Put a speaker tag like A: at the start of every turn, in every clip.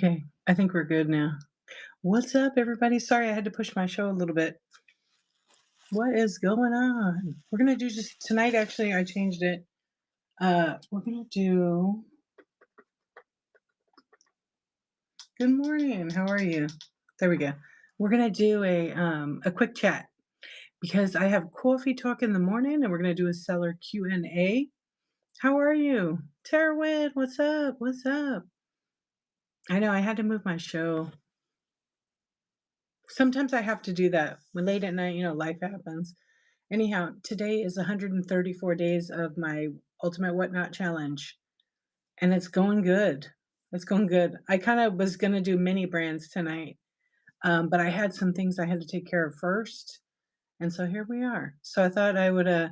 A: Okay, I think we're good now. What's up, everybody? Sorry I had to push my show a little bit. What is going on? We're gonna do just tonight. Actually, I changed it. We're gonna do. Good morning. How are you? There we go. We're gonna do a quick chat because I have coffee talk in the morning, and we're gonna do a seller Q&A. How are you, Tara Witt? What's up? What's up? I know I had to move my show. Sometimes I have to do that when late at night. Life happens. Anyhow, today is 134 days of my Ultimate Whatnot Challenge, and it's going good. It's going good. I kind of was going to do mini brands tonight, but I had some things I had to take care of first. And so here we are. So I thought I would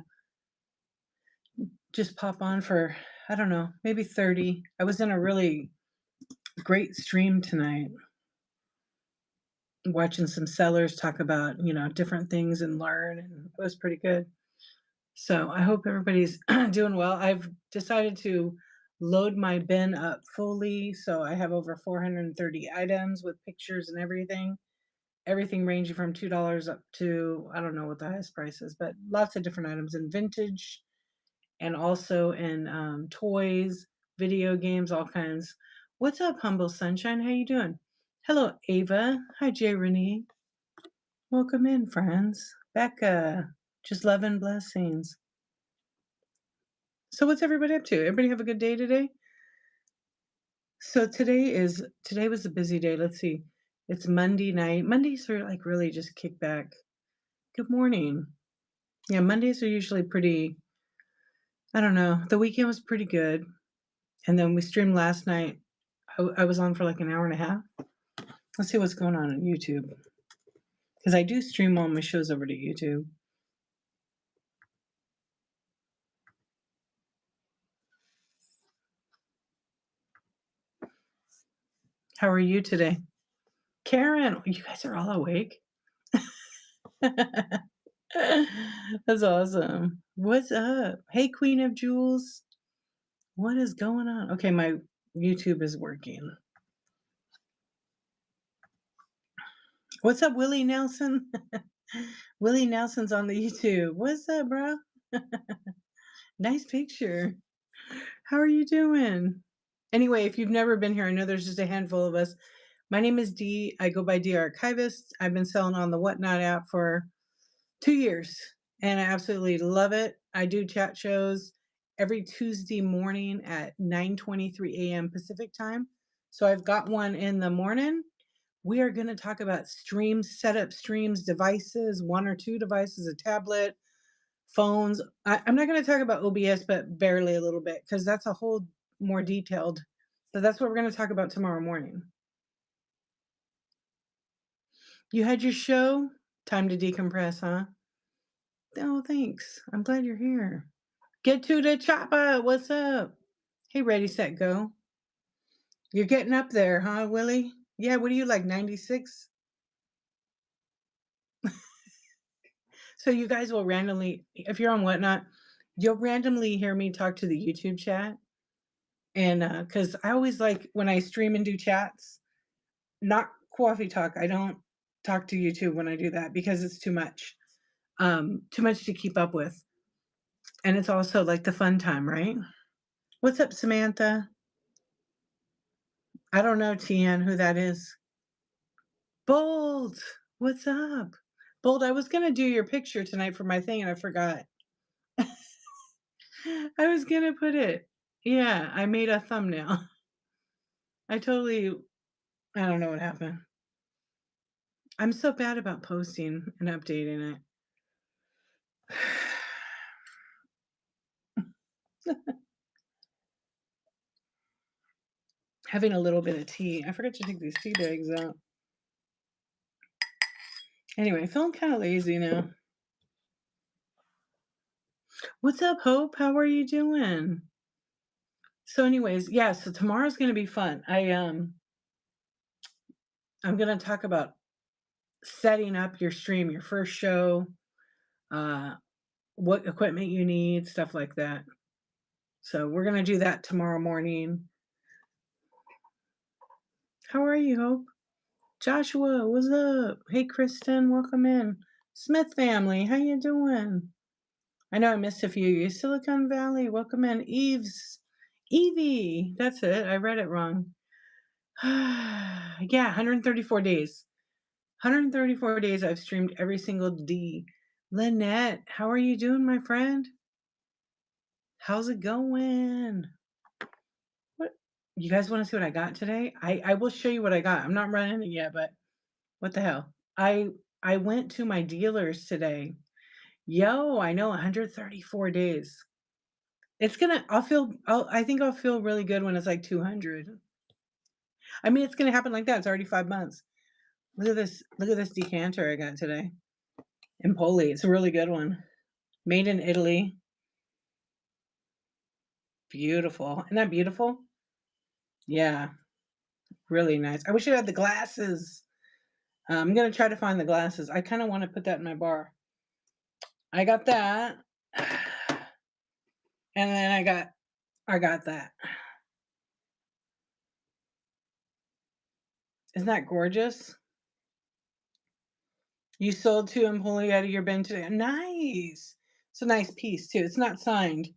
A: just pop on for, I don't know, maybe 30. I was in a really great stream tonight, watching some sellers talk about, different things and learn, and it was pretty good. So I hope everybody's doing well. I've decided to load my bin up fully. So I have over 430 items with pictures and everything. Everything ranging from $2 up to, I don't know what the highest price is, but lots of different items in vintage and also in toys, video games, all kinds. What's up, Humble Sunshine? How you doing? Hello, Ava. Hi, Jay Renee. Welcome in, friends. Becca. Just love and blessings. So what's everybody up to? Everybody have a good day today? So today was a busy day. Let's see. It's Monday night. Mondays are like really just kick back. Good morning. Yeah, Mondays are usually pretty, I don't know. The weekend was pretty good. And then we streamed last night. I was on for like an hour and a half. Let's see what's going on YouTube. Because I do stream all my shows over to YouTube. How are you today? Karen, you guys are all awake? That's awesome. What's up? Hey, Queen of Jewels. What is going on? Okay, my YouTube is working. What's up, Willie Nelson? Willie Nelson's on the YouTube. What's up, bro? Nice picture. How are you doing? Anyway, if you've never been here, I know there's just a handful of us. My name is Dee. I go by Dee Archivist. I've been selling on the Whatnot app for 2 years, and I absolutely love it. I do chat shows every Tuesday morning at 9:23 a.m. Pacific time. So I've got one in the morning. We are going to talk about streams, setup streams, devices, one or two devices, a tablet, phones. I'm not going to talk about OBS, but barely a little bit because that's a whole more detailed. So that's what we're going to talk about tomorrow morning. You had your show? Time to decompress, huh? Oh, thanks. I'm glad you're here. Get to the chopper. What's up? Hey, ready, set, go. You're getting up there, huh, Willie? Yeah, what are you, like 96? So you guys will randomly, if you're on Whatnot, you'll randomly hear me talk to the YouTube chat. And because I always like when I stream and do chats, not coffee talk. I don't talk to YouTube when I do that because it's too much to keep up with. And it's also like the fun time, right? What's up, Samantha? I don't know, Tian, who that is. Bold, what's up? Bold, I was going to do your picture tonight for my thing and I forgot. I was going to put it. Yeah, I made a thumbnail. I don't know what happened. I'm so bad about posting and updating it. Having a little bit of tea. I forgot to take these tea bags out. Anyway, feeling kind of lazy now. What's up, Hope? How are you doing? So anyways, yeah, so tomorrow's going to be fun. I'm going to talk about setting up your stream, your first show, what equipment you need, stuff like that. So we're going to do that tomorrow morning. How are you, Hope? Joshua, what's up? Hey, Kristen, welcome in. Smith family, how you doing? I know I missed a few. You Silicon Valley, welcome in. Evie, that's it. I read it wrong. Yeah, 134 days. 134 days I've streamed every single D. Lynette, how are you doing, my friend? How's it going? What you guys want to see what I got today? I will show you what I got. I'm not running it yet, but what the hell? I went to my dealers today. Yo, I know 134 days. It's gonna I think I'll feel really good when it's like 200. I mean, it's gonna happen like that. It's already 5 months. Look at this decanter I got today. Empoli. It's a really good one. Made in Italy. Beautiful. Isn't that beautiful? Yeah, really nice. I wish I had the glasses. I'm gonna try to find the glasses. I kind of want to put that in my bar. I got that, and then I got that. Isn't that gorgeous? You sold 2 Empoli out of your bin today. Nice. It's a nice piece too. It's not signed,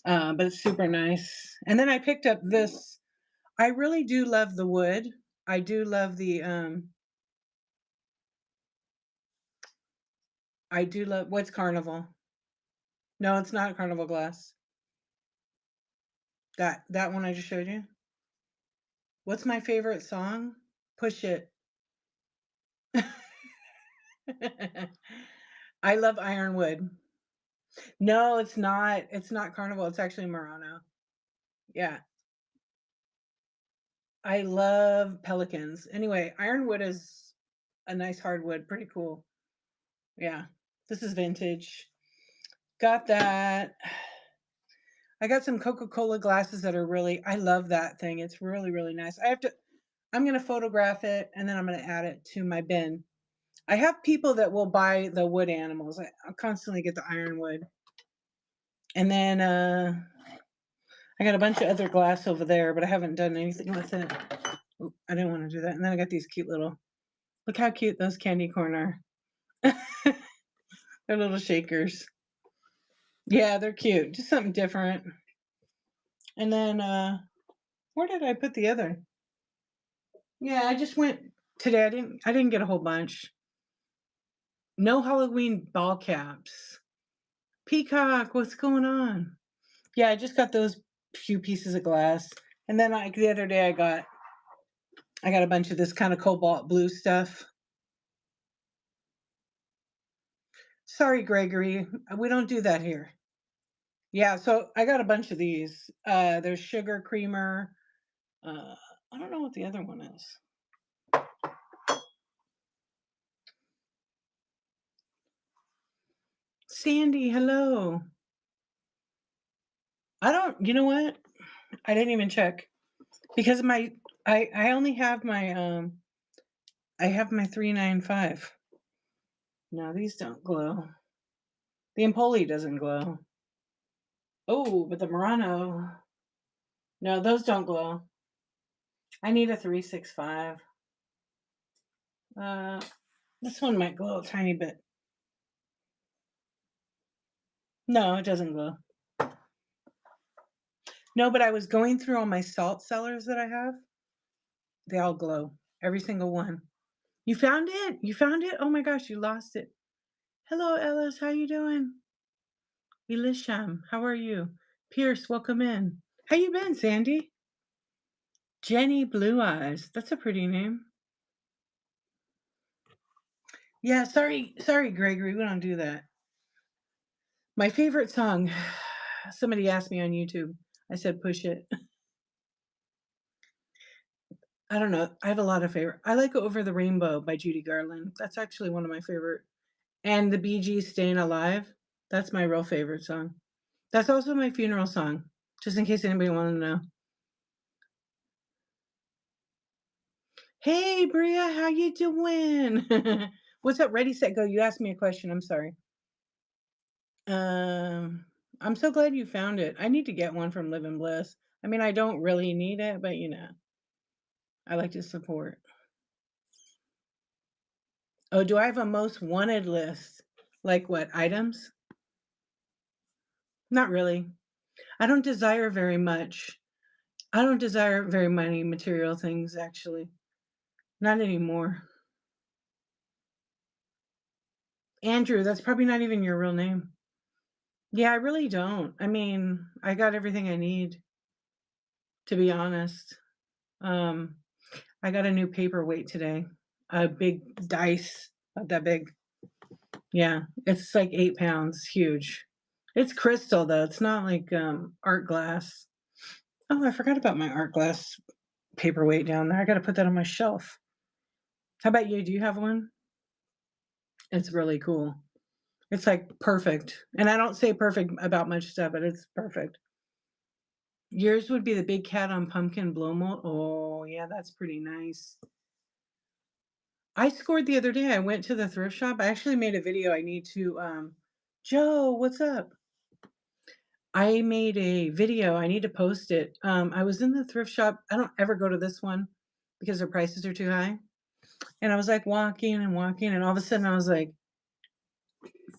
A: but it's super nice. And then I picked up this. I really do love the wood. I do love the I do love what's Carnival? No, it's not Carnival glass. That one I just showed you. What's my favorite song? Push It. I love Ironwood. No, it's not. It's not Carnival. It's actually Murano. Yeah. I love Pelicans. Anyway, Ironwood is a nice hardwood. Pretty cool. Yeah. This is vintage. Got that. I got some Coca-Cola glasses that are really, I love that thing. It's really, really nice. I'm going to photograph it and then I'm going to add it to my bin. I have people that will buy the wood animals. I constantly get the ironwood. And then I got a bunch of other glass over there, but I haven't done anything with it. Oop, I didn't want to do that. And then I got these cute little, look how cute those candy corn are. They're little shakers. Yeah, they're cute. Just something different. And then where did I put the other? Yeah, I just went today. I didn't get a whole bunch. No Halloween ball caps. Peacock, what's going on? Yeah, I just got those few pieces of glass. And then the other day I got a bunch of this kind of cobalt blue stuff. Sorry, Gregory, we don't do that here. Yeah, so I got a bunch of these. There's sugar creamer. I don't know what the other one is. Sandy, hello. You know what? I didn't even check because I only have I have my 395. No, these don't glow. The Empoli doesn't glow. Oh, but the Murano. No, those don't glow. I need a 365. Uh, this one might glow a tiny bit. No, it doesn't glow. No, but I was going through all my salt cellars that I have. They all glow. Every single one. You found it? You found it? Oh my gosh, you lost it. Hello, Ellis. How you doing? Elisham, how are you? Pierce, welcome in. How you been, Sandy? Jenny Blue Eyes. That's a pretty name. Yeah, sorry, Gregory. We don't do that. My favorite song. Somebody asked me on YouTube. I said, "Push It." I don't know. I have a lot of favorite. I like "Over the Rainbow" by Judy Garland. That's actually one of my favorite. And the Bee Gees' "Staying Alive." That's my real favorite song. That's also my funeral song. Just in case anybody wanted to know. Hey, Bria, how you doing? What's up? Ready, set, go. You asked me a question. I'm sorry. Um, I'm so glad you found it. I need to get one from Live and Bliss. I mean, I don't really need it, but I like to support. Oh, do I have a most wanted list? Like what, items? Not really. I don't desire very much. I don't desire very many material things, actually. Not anymore. Andrew, that's probably not even your real name. Yeah, I really don't. I mean, I got everything I need, to be honest. Um, I got a new paperweight today. A big dice, not that big. Yeah, it's like 8 pounds, huge. It's crystal though. It's not like art glass. Oh, I forgot about my art glass paperweight down there. I got to put that on my shelf. How about you? Do you have one? It's really cool. It's like perfect. And I don't say perfect about much stuff, but it's perfect. Yours would be the big cat on pumpkin blow mold. Oh, yeah, that's pretty nice. I scored the other day. I went to the thrift shop. I actually made a video. I need to Joe, what's up? I made a video. I need to post it. I was in the thrift shop. I don't ever go to this one because their prices are too high. And I was like walking and walking, and all of a sudden I was like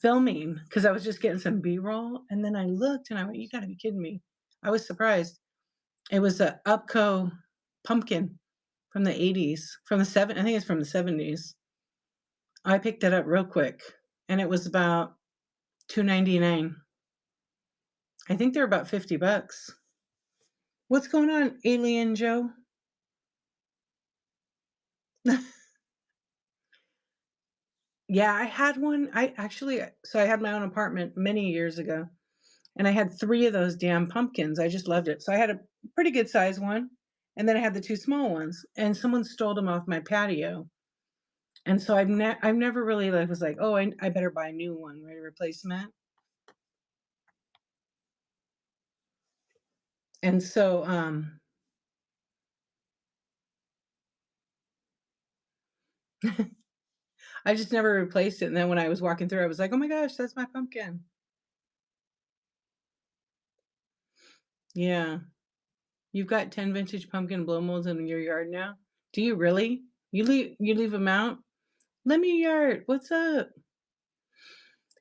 A: filming because I was just getting some B-roll. And then I looked and I went, you gotta be kidding me. I was surprised. It was a Upco pumpkin from the 80s, from the I think it's from the 70s. I picked it up real quick and it was about $2.99. I think they're about $50. What's going on, Alien Joe? Yeah, I had one. I actually, so I had my own apartment many years ago, and I had 3 of those damn pumpkins. I just loved it. So I had a pretty good size one, and then I had the 2 small ones, and someone stole them off my patio. And so I've never really like was like, "Oh, I better buy a new one, right, a replacement." And so, I just never replaced it, and then when I was walking through, I was like, "Oh my gosh, that's my pumpkin." Yeah. You've got 10 vintage pumpkin blow molds in your yard now? Do you really? You leave them out? Let me yard. What's up?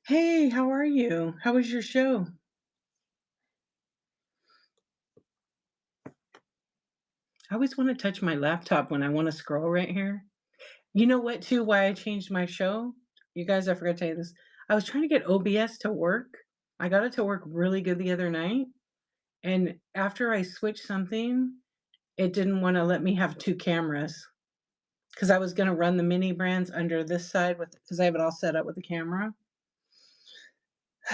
A: Hey, how are you? How was your show? I always wanna touch my laptop when I wanna scroll right here. You know what, too, why I changed my show? You guys, I forgot to tell you this. I was trying to get OBS to work. I got it to work really good the other night, and after I switched something, it didn't wanna let me have 2 cameras because I was gonna run the mini brands under this side with because I have it all set up with the camera.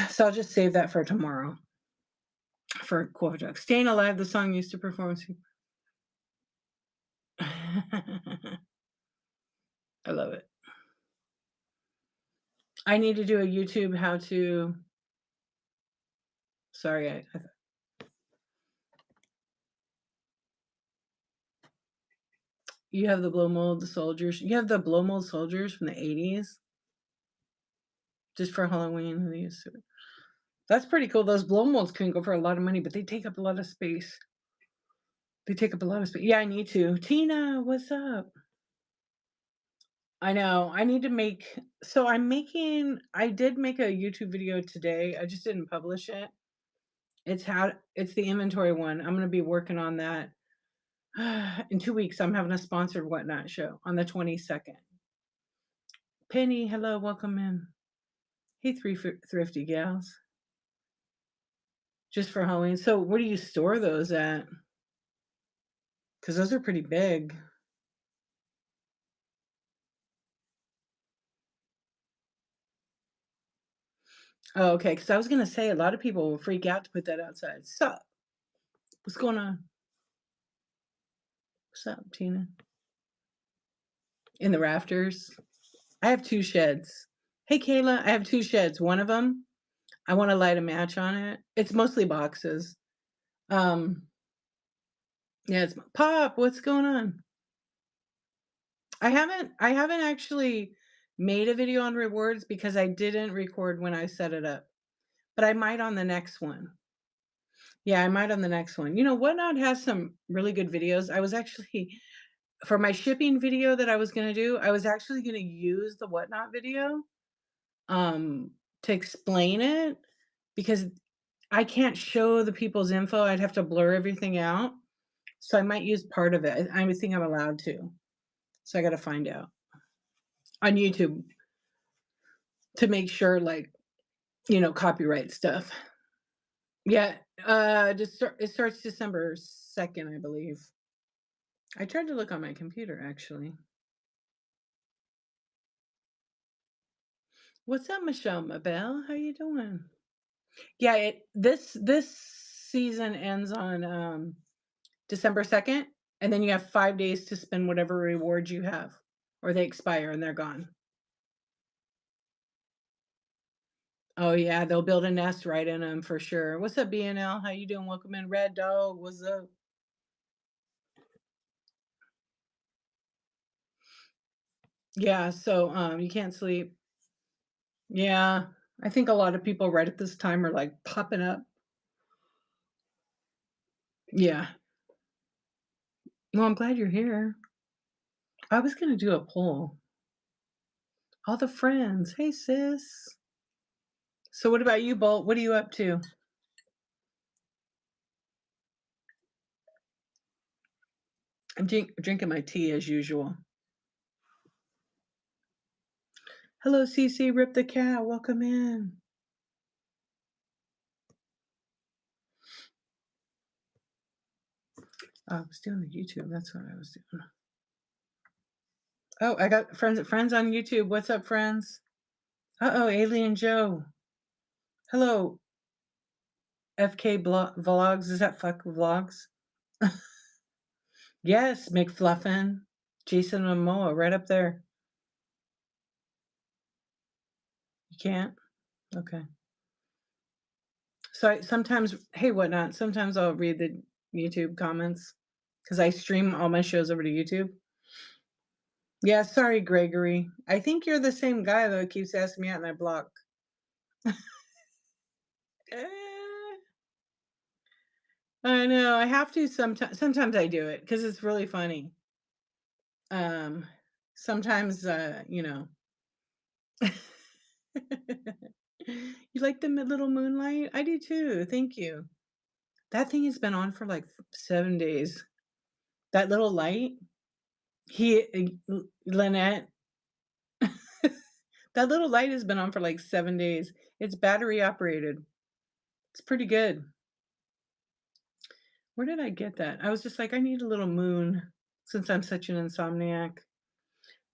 A: So I'll just save that for tomorrow for Quote Staying Alive, the song used to perform. I love it. I need to do a YouTube how to. Sorry, you have the blow mold soldiers. You have the blow mold soldiers from the 80s just for Halloween. That's pretty cool. Those blow molds can go for a lot of money, but they take up a lot of space. They take up a lot of space. Yeah, I need to. Tina, what's up? I know. I need to make so I did make a YouTube video today. I just didn't publish it. It's the inventory one. I'm gonna be working on that. In 2 weeks, I'm having a sponsored Whatnot show on the 22nd. Penny, hello, welcome in. Hey, thrifty gals. Just for Halloween. So where do you store those at? Because those are pretty big. Oh, okay. Because I was gonna say a lot of people will freak out to put that outside. So what's going on? What's up, Tina? In the rafters. I have 2 sheds. Hey, Kayla, I have 2 sheds. One of them, I wanna light a match on it. It's mostly boxes. Um, yeah, it's Pop, what's going on? I haven't actually made a video on rewards because I didn't record when I set it up, but I might on the next one. Yeah, I might on the next one. You know, Whatnot has some really good videos. I was actually for my shipping video that I was gonna do, I was actually gonna use the Whatnot video, um, to explain it because I can't show the people's info, I'd have to blur everything out, so I might use part of it. I would think I'm allowed to, so I gotta find out on YouTube to make sure, like, copyright stuff. Yeah, it starts December 2nd, I believe. I tried to look on my computer, actually. What's up, Michelle Mabel? How you doing? Yeah, this season ends on, December 2nd, and then you have 5 days to spend whatever rewards you have, or they expire and they're gone. Oh, yeah, they'll build a nest right in them for sure. What's up, BNL? How you doing? Welcome in, Red Dog. What's up? Yeah, so, you can't sleep. Yeah, I think a lot of people right at this time are, like, popping up. Yeah. Well, I'm glad you're here. I was gonna do a poll. All the friends. Hey, sis. So what about you, Bolt? What are you up to? I'm drinking my tea as usual. Hello, CC, Rip the Cat. Welcome in. Oh, I was doing the YouTube. That's what I was doing. Oh, I got friends on YouTube. What's up, friends? Uh-oh, Alien Joe. Hello, FK Vlogs. Is that fuck vlogs? Yes, McFluffin. Jason Momoa, right up there. You can't? Okay. So sometimes, hey, whatnot, sometimes I'll read the YouTube comments because I stream all my shows over to YouTube. Yeah, sorry, Gregory. I think you're the same guy though. Keeps asking me out and I block. Eh, I know. I have to sometimes. Sometimes I do it because it's really funny. Um, sometimes, you like the little moonlight? I do too. Thank you. That thing has been on for like 7 days. That little light. Lynette. That little light has been on for like 7 days. It's battery operated. It's pretty good. Where did I get that? I was just like, I need a little moon since I'm such an insomniac.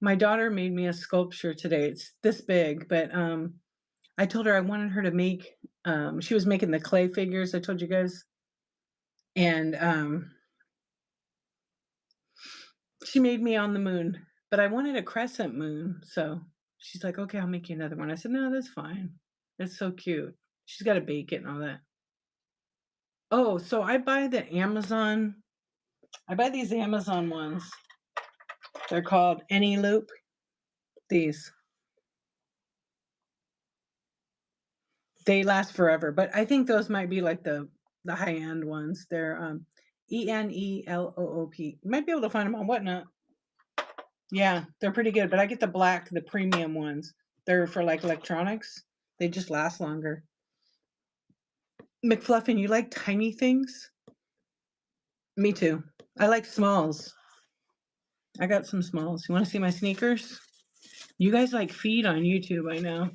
A: My daughter made me a sculpture today. It's this big, but I told her I wanted her to make she was making the clay figures I told you guys. And she made me on the moon, but I wanted a crescent moon. So she's like, okay, I'll make you another one. I said, no, that's fine. It's so cute. She's got to bake it and all that. Oh, so I buy these Amazon ones. They're called Any Loop. These. They last forever, but I think those might be like the high-end ones. They're Eneloop. You might be able to find them on Whatnot. Yeah, they're pretty good, but I get the premium ones. They're for like electronics. They just last longer. McFluffin, you like tiny things? Me too. I like smalls. I got some smalls. You want to see my sneakers? You guys like feed on YouTube, I know.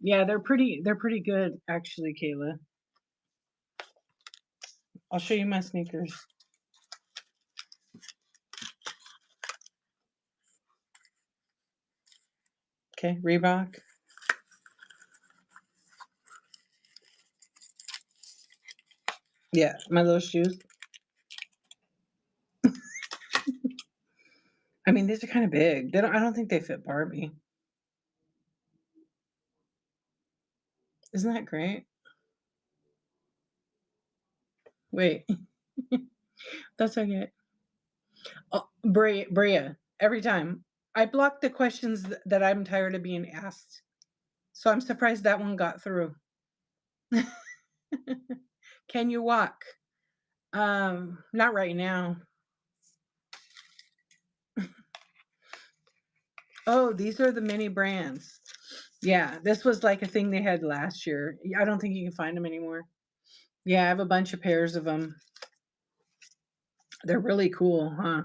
A: Yeah, they're pretty good actually, Kayla. I'll show you my sneakers. Okay, Reebok. Yeah, my little shoes. I mean, these are kind of big. I don't think they fit Barbie. Isn't that great? Wait, that's okay. Oh, Brea, every time. I block the questions that I'm tired of being asked. So I'm surprised that one got through. Can you walk? Not right now. Oh, these are the mini brands. Yeah, this was like a thing they had last year. I don't think you can find them anymore. Yeah, I have a bunch of pairs of them. They're really cool, huh?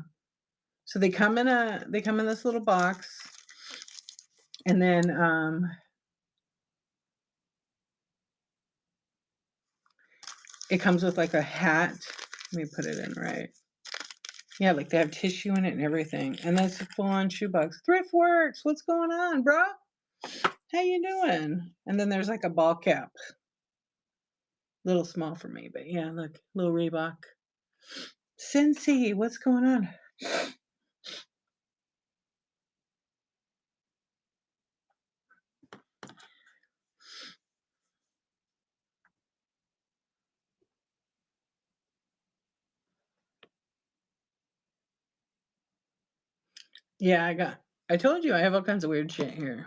A: So they come in this little box, and then it comes with like a hat. Let me put it in right. Yeah, like they have tissue in it and everything. And that's a full-on shoebox. Thrift Works, what's going on, bro? How you doing? And then there's like a ball cap. Little small for me, but yeah, look, little Reebok. Cincy, what's going on? Yeah, I told you I have all kinds of weird shit here.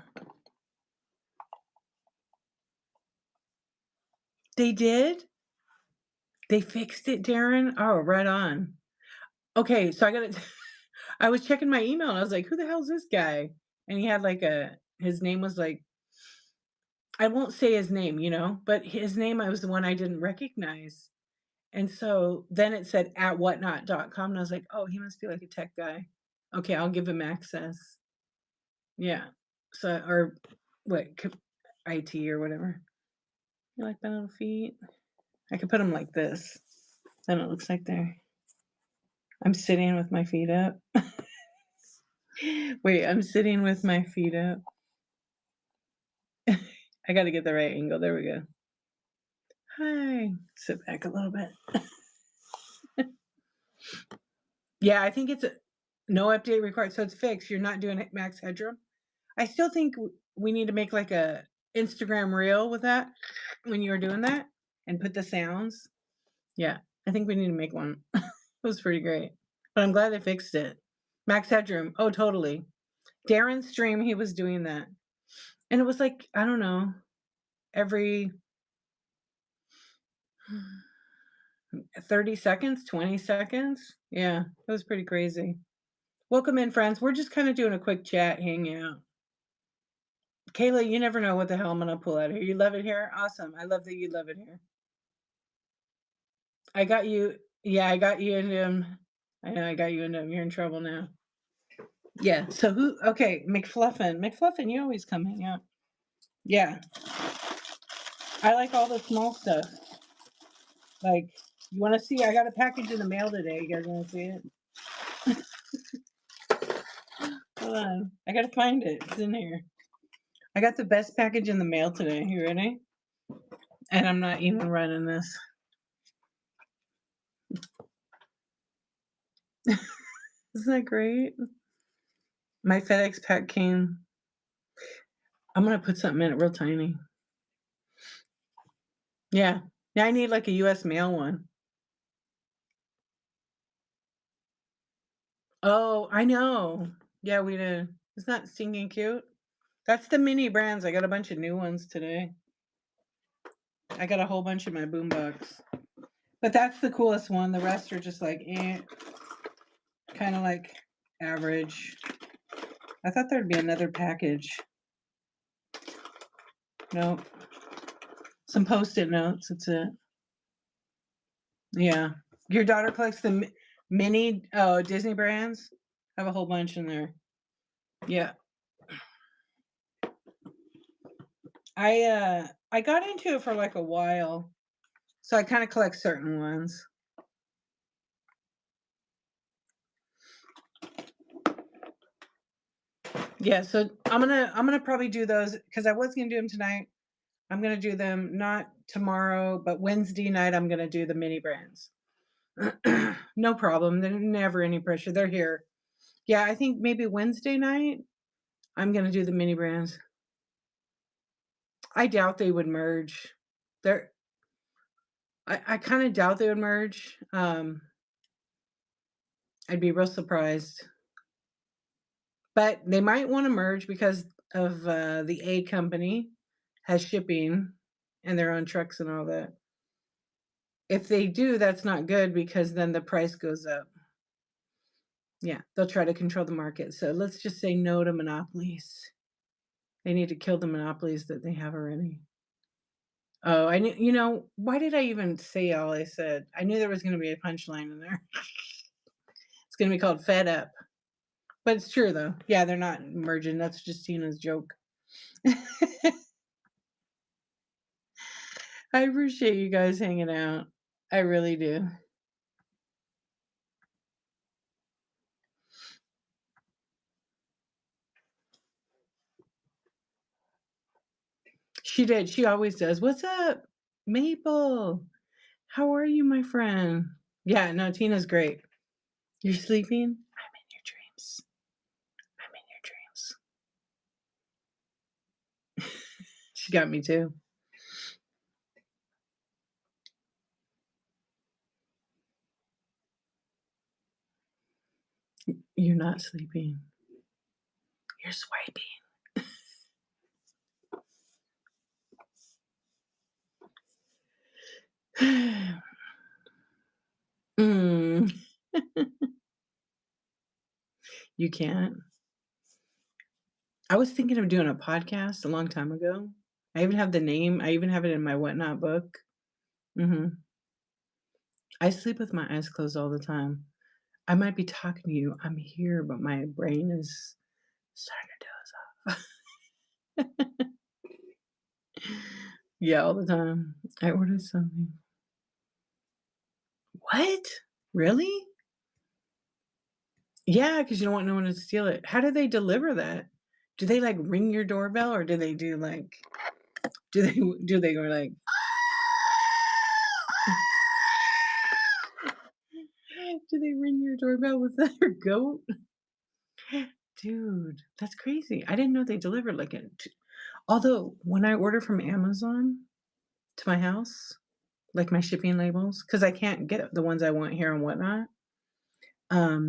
A: They did? They fixed it, Darren? Oh, right on. Okay, so I gotta I was checking my email and I was like, who the hell is this guy? And he had like his name was like, I won't say his name, but his name I was the one I didn't recognize. And so then it said at whatnot.com and I was like, oh, he must be like a tech guy. Okay, I'll give him access. Yeah. So or what IT or whatever. You like my little feet? I could put them like this. Then it looks like I'm sitting with my feet up. Wait, I'm sitting with my feet up. I got to get the right angle. There we go. Hi. Sit back a little bit. Yeah, I think it's no update required. So it's fixed. You're not doing max headroom. I still think we need to make like a Instagram reel with that when you're doing that and put the sounds. Yeah, I think we need to make one. It was pretty great. But I'm glad they fixed it. Max headroom. Oh, totally. Darren's stream, he was doing that. And it was like, I don't know, every 30 seconds, 20 seconds. Yeah, it was pretty crazy. Welcome in, friends. We're just kind of doing a quick chat, hangout. Kayla, you never know what the hell I'm going to pull out here. You love it here? Awesome. I love that you love it here. I got you. Yeah, I got you into him. I know I got you into him. You're in trouble now. Yeah. So okay, McFluffin. McFluffin, you always come hang out. Yeah. I like all the small stuff. Like, you want to see? I got a package in the mail today. You guys want to see it? Hold on. I got to find it. It's in here. I got the best package in the mail today. You ready? And I'm not even running this. Isn't that great? My FedEx pack came. I'm going to put something in it real tiny. Yeah. Yeah, I need like a US mail one. Oh, I know. Yeah, we did. It's not stinking cute. That's the mini brands. I got a bunch of new ones today. I got a whole bunch in my boombox. But that's the coolest one. The rest are just like, kind of like average. I thought there'd be another package. Nope. Some post-it notes. That's it. Yeah. Your daughter collects the mini Disney brands? I have a whole bunch in there. Yeah. I got into it for like a while. So I kind of collect certain ones. Yeah, so I'm gonna probably do those because I was gonna do them tonight. I'm gonna do them not tomorrow, but Wednesday night I'm gonna do the mini brands. No problem. There's never any pressure. They're here. Yeah, I think maybe Wednesday night I'm gonna do the mini brands. I doubt they would merge. They're I kind of doubt they would merge. I'd be real surprised. But they might want to merge because of the A company has shipping and their own trucks and all that. If they do, that's not good because then the price goes up. Yeah, they'll try to control the market. So let's just say no to monopolies. They need to kill the monopolies that they have already. Oh, I knew, why did I even say all I said? I knew there was going to be a punchline in there. It's going to be called Fed Up. But it's true, though. Yeah, they're not merging. That's just Tina's joke. I appreciate you guys hanging out. I really do. She did. She always does. What's up, Maple? How are you, my friend? Yeah, no, Tina's great. You're sleeping? I'm in your dreams. I'm in your dreams. She got me too. You're not sleeping. You're swiping. Mm. You can't. I was thinking of doing a podcast a long time ago. I even have the name. I even have it in my Whatnot book. Mhm. I sleep with my eyes closed all the time. I might be talking to you. I'm here, but my brain is starting to doze off. Yeah, all the time. I ordered something. What? Really? Yeah, because you don't want no one to steal it. How do they deliver that? Do they, like, ring your doorbell, or do they do, like do they do they go like do they ring your doorbell with their goat? Dude, that's crazy. I didn't know they delivered like it. Although when I order from Amazon to my house, like my shipping labels, because I can't get the ones I want here and whatnot,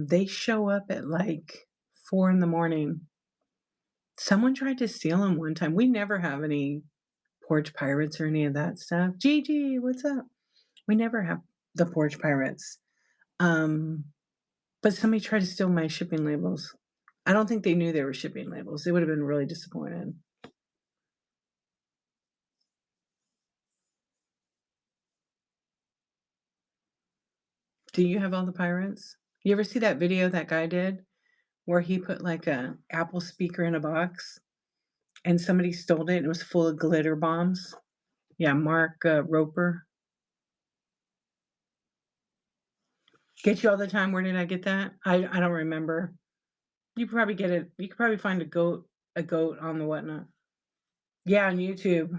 A: they show up at like 4 in the morning. Someone tried to steal them one time. We never have any porch pirates or any of that stuff. Gigi, what's up? We never have the porch pirates. Um, but somebody tried to steal my shipping labels. I don't think they knew they were shipping labels. They would have been really disappointed. Do you have all the pirates? You ever see that video that guy did where he put like a Apple speaker in a box and somebody stole it and it was full of glitter bombs? Yeah, Mark Roper. Get you all the time. Where did I get that? I don't remember. You probably get it. You could probably find a goat on the whatnot. Yeah, on YouTube.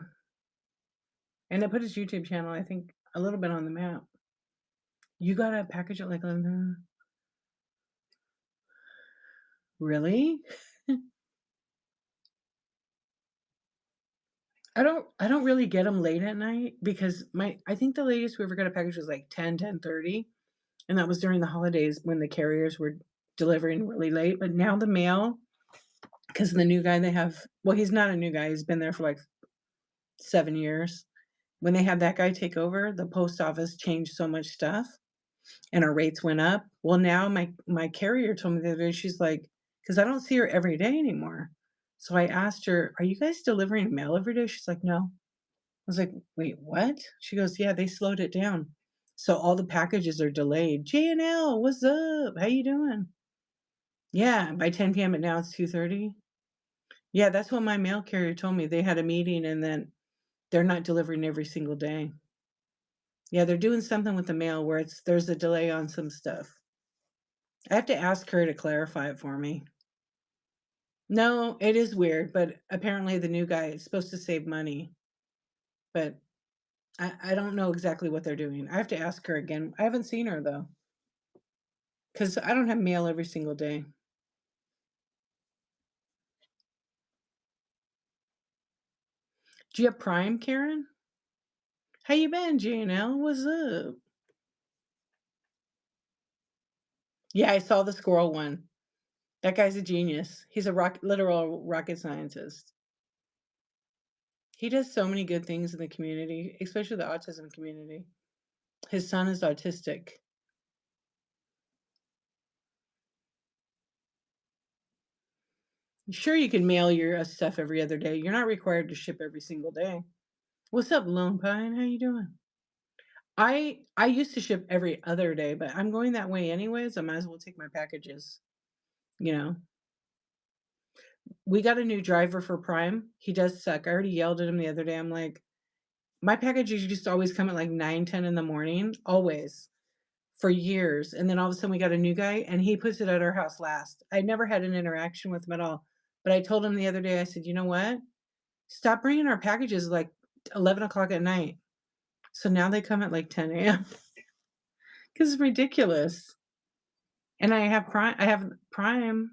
A: And they put his YouTube channel, I think, a little bit on the map. You gotta package it like really? I don't really get them late at night because I think the latest we ever got a package was like 10:30, and that was during the holidays when the carriers were delivering really late. But now the mail, because the new guy they have, well, he's not a new guy, he's been there for like 7 years. When they had that guy take over, the post office changed so much stuff and our rates went up. Well, now my carrier told me the other day, she's like, because I don't see her every day anymore. So I asked her, "Are you guys delivering mail every day?" She's like, "No." I was like, "Wait, what?" She goes, "Yeah, they slowed it down. So all the packages are delayed." JNL, what's up? How you doing? Yeah, by 10 p.m. and now it's 2:30. Yeah, that's what my mail carrier told me. They had a meeting and then they're not delivering every single day. Yeah, they're doing something with the mail where there's a delay on some stuff. I have to ask her to clarify it for me. No, it is weird, but apparently the new guy is supposed to save money, but I don't know exactly what they're doing. I have to ask her again. I haven't seen her though, because I don't have mail every single day. Do you have Prime, Karen? How you been, JNL? What's up? Yeah, I saw the squirrel one. That guy's a genius. He's a literal rocket scientist. He does so many good things in the community, especially the autism community. His son is autistic. Sure, you can mail your stuff every other day. You're not required to ship every single day. What's up, Lone Pine? How you doing? I used to ship every other day, but I'm going that way anyways. I might as well take my packages. You know, we got a new driver for Prime. He does suck. I already yelled at him the other day. I'm like, my packages used to always come at like 9, 10 in the morning, always for years. And then all of a sudden we got a new guy and he puts it at our house last. I never had an interaction with him at all. But I told him the other day, I said, you know what? Stop bringing our packages like 11 o'clock at night. So now they come at like 10 a.m. because it's ridiculous. And I have Prime. I have Prime.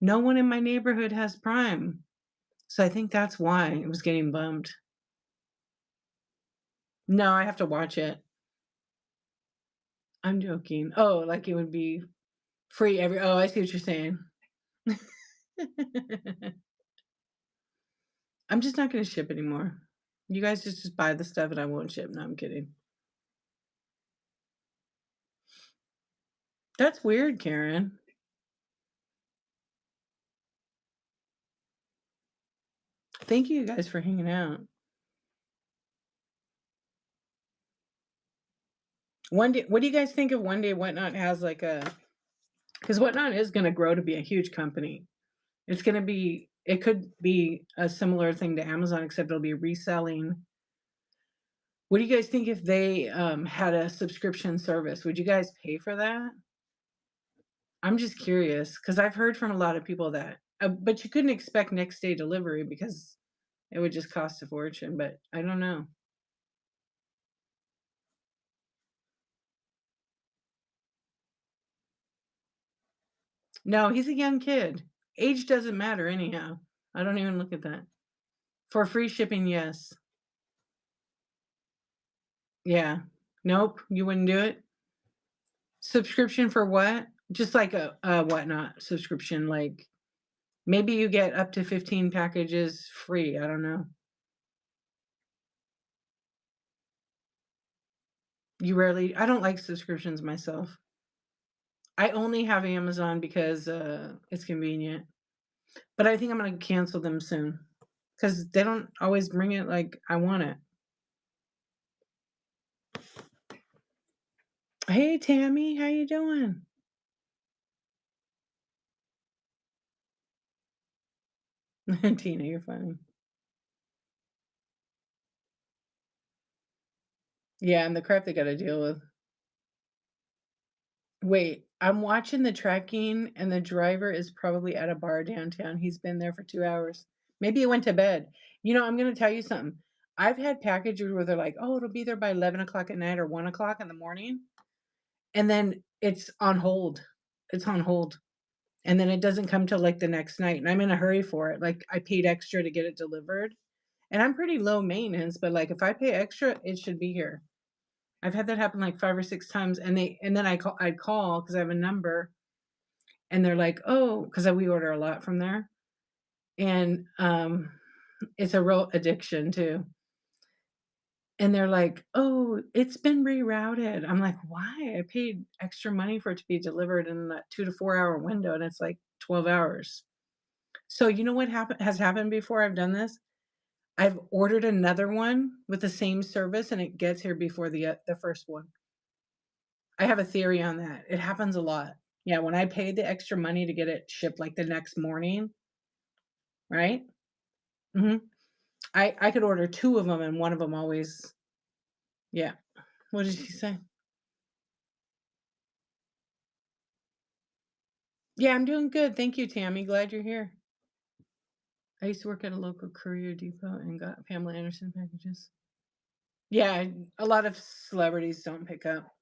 A: No one in my neighborhood has Prime. So I think that's why it was getting bumped. No, I have to watch it. I'm joking. Oh, like it would be free every oh, I see what you're saying. I'm just not gonna ship anymore. You guys just buy the stuff and I won't ship. No, I'm kidding. That's weird, Karen. Thank you guys for hanging out. One day, what do you guys think of one day Whatnot has like a because Whatnot is gonna grow to be a huge company. It's gonna be it could be a similar thing to Amazon, except it'll be reselling. What do you guys think if they had a subscription service? Would you guys pay for that? I'm just curious because I've heard from a lot of people that, but you couldn't expect next day delivery because it would just cost a fortune. But I don't know. No, he's a young kid. Age doesn't matter anyhow. I don't even look at that. For free shipping, yes. Yeah. Nope, you wouldn't do it. Subscription for what? Just like a Whatnot subscription, like maybe you get up to 15 packages free, I don't know. You rarely I don't like subscriptions myself. I only have Amazon because, it's convenient, but I think I'm gonna cancel them soon because they don't always bring it like I want it. Hey, Tammy, how you doing? Tina, you're funny. Yeah, and the crap they gotta deal with. Wait, I'm watching the tracking, and the driver is probably at a bar downtown. He's been there for 2 hours. Maybe he went to bed. You know, I'm gonna tell you something. I've had packages where they're like, "Oh, it'll be there by 11 o'clock at night or 1 o'clock in the morning," and then it's on hold. It's on hold, and then it doesn't come till, like, the next night, and I'm in a hurry for it. Like, I paid extra to get it delivered, and I'm pretty low maintenance, but, like, if I pay extra, it should be here. I've had that happen like 5 or 6 times, and then I'd call because I have a number, and they're like, "Oh," 'cause we order a lot from there, and, it's a real addiction too, and they're like, "Oh, it's been rerouted." I'm like, "Why? I paid extra money for it to be delivered in that 2 to 4 hour window, and it's like 12 hours." So, you know what has happened before I've done this? I've ordered another one with the same service, and it gets here before the first one. I have a theory on that. It happens a lot. Yeah, when I paid the extra money to get it shipped, like, the next morning, right? Mhm. I could order 2 of them, and one of them always yeah. What did she say? Yeah, I'm doing good, thank you, Tammy, glad you're here. I used to work at a local courier depot and got Pamela Anderson packages. Yeah, a lot of celebrities don't pick up.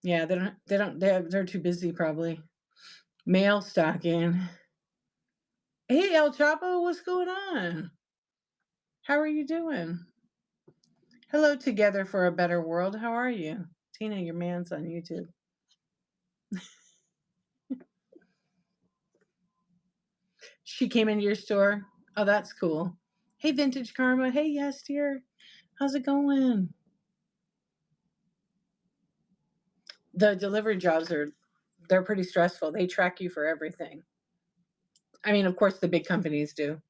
A: Yeah, they're too busy probably. Mail stocking. Hey, El Chapo, what's going on? How are you doing? Hello, Together for a Better World. How are you? Tina, your man's on YouTube. She came into your store. Oh, that's cool. Hey, Vintage Karma. Hey, yes, dear. How's it going? The delivery jobs are They're pretty stressful. They track you for everything. I mean, of course, the big companies do.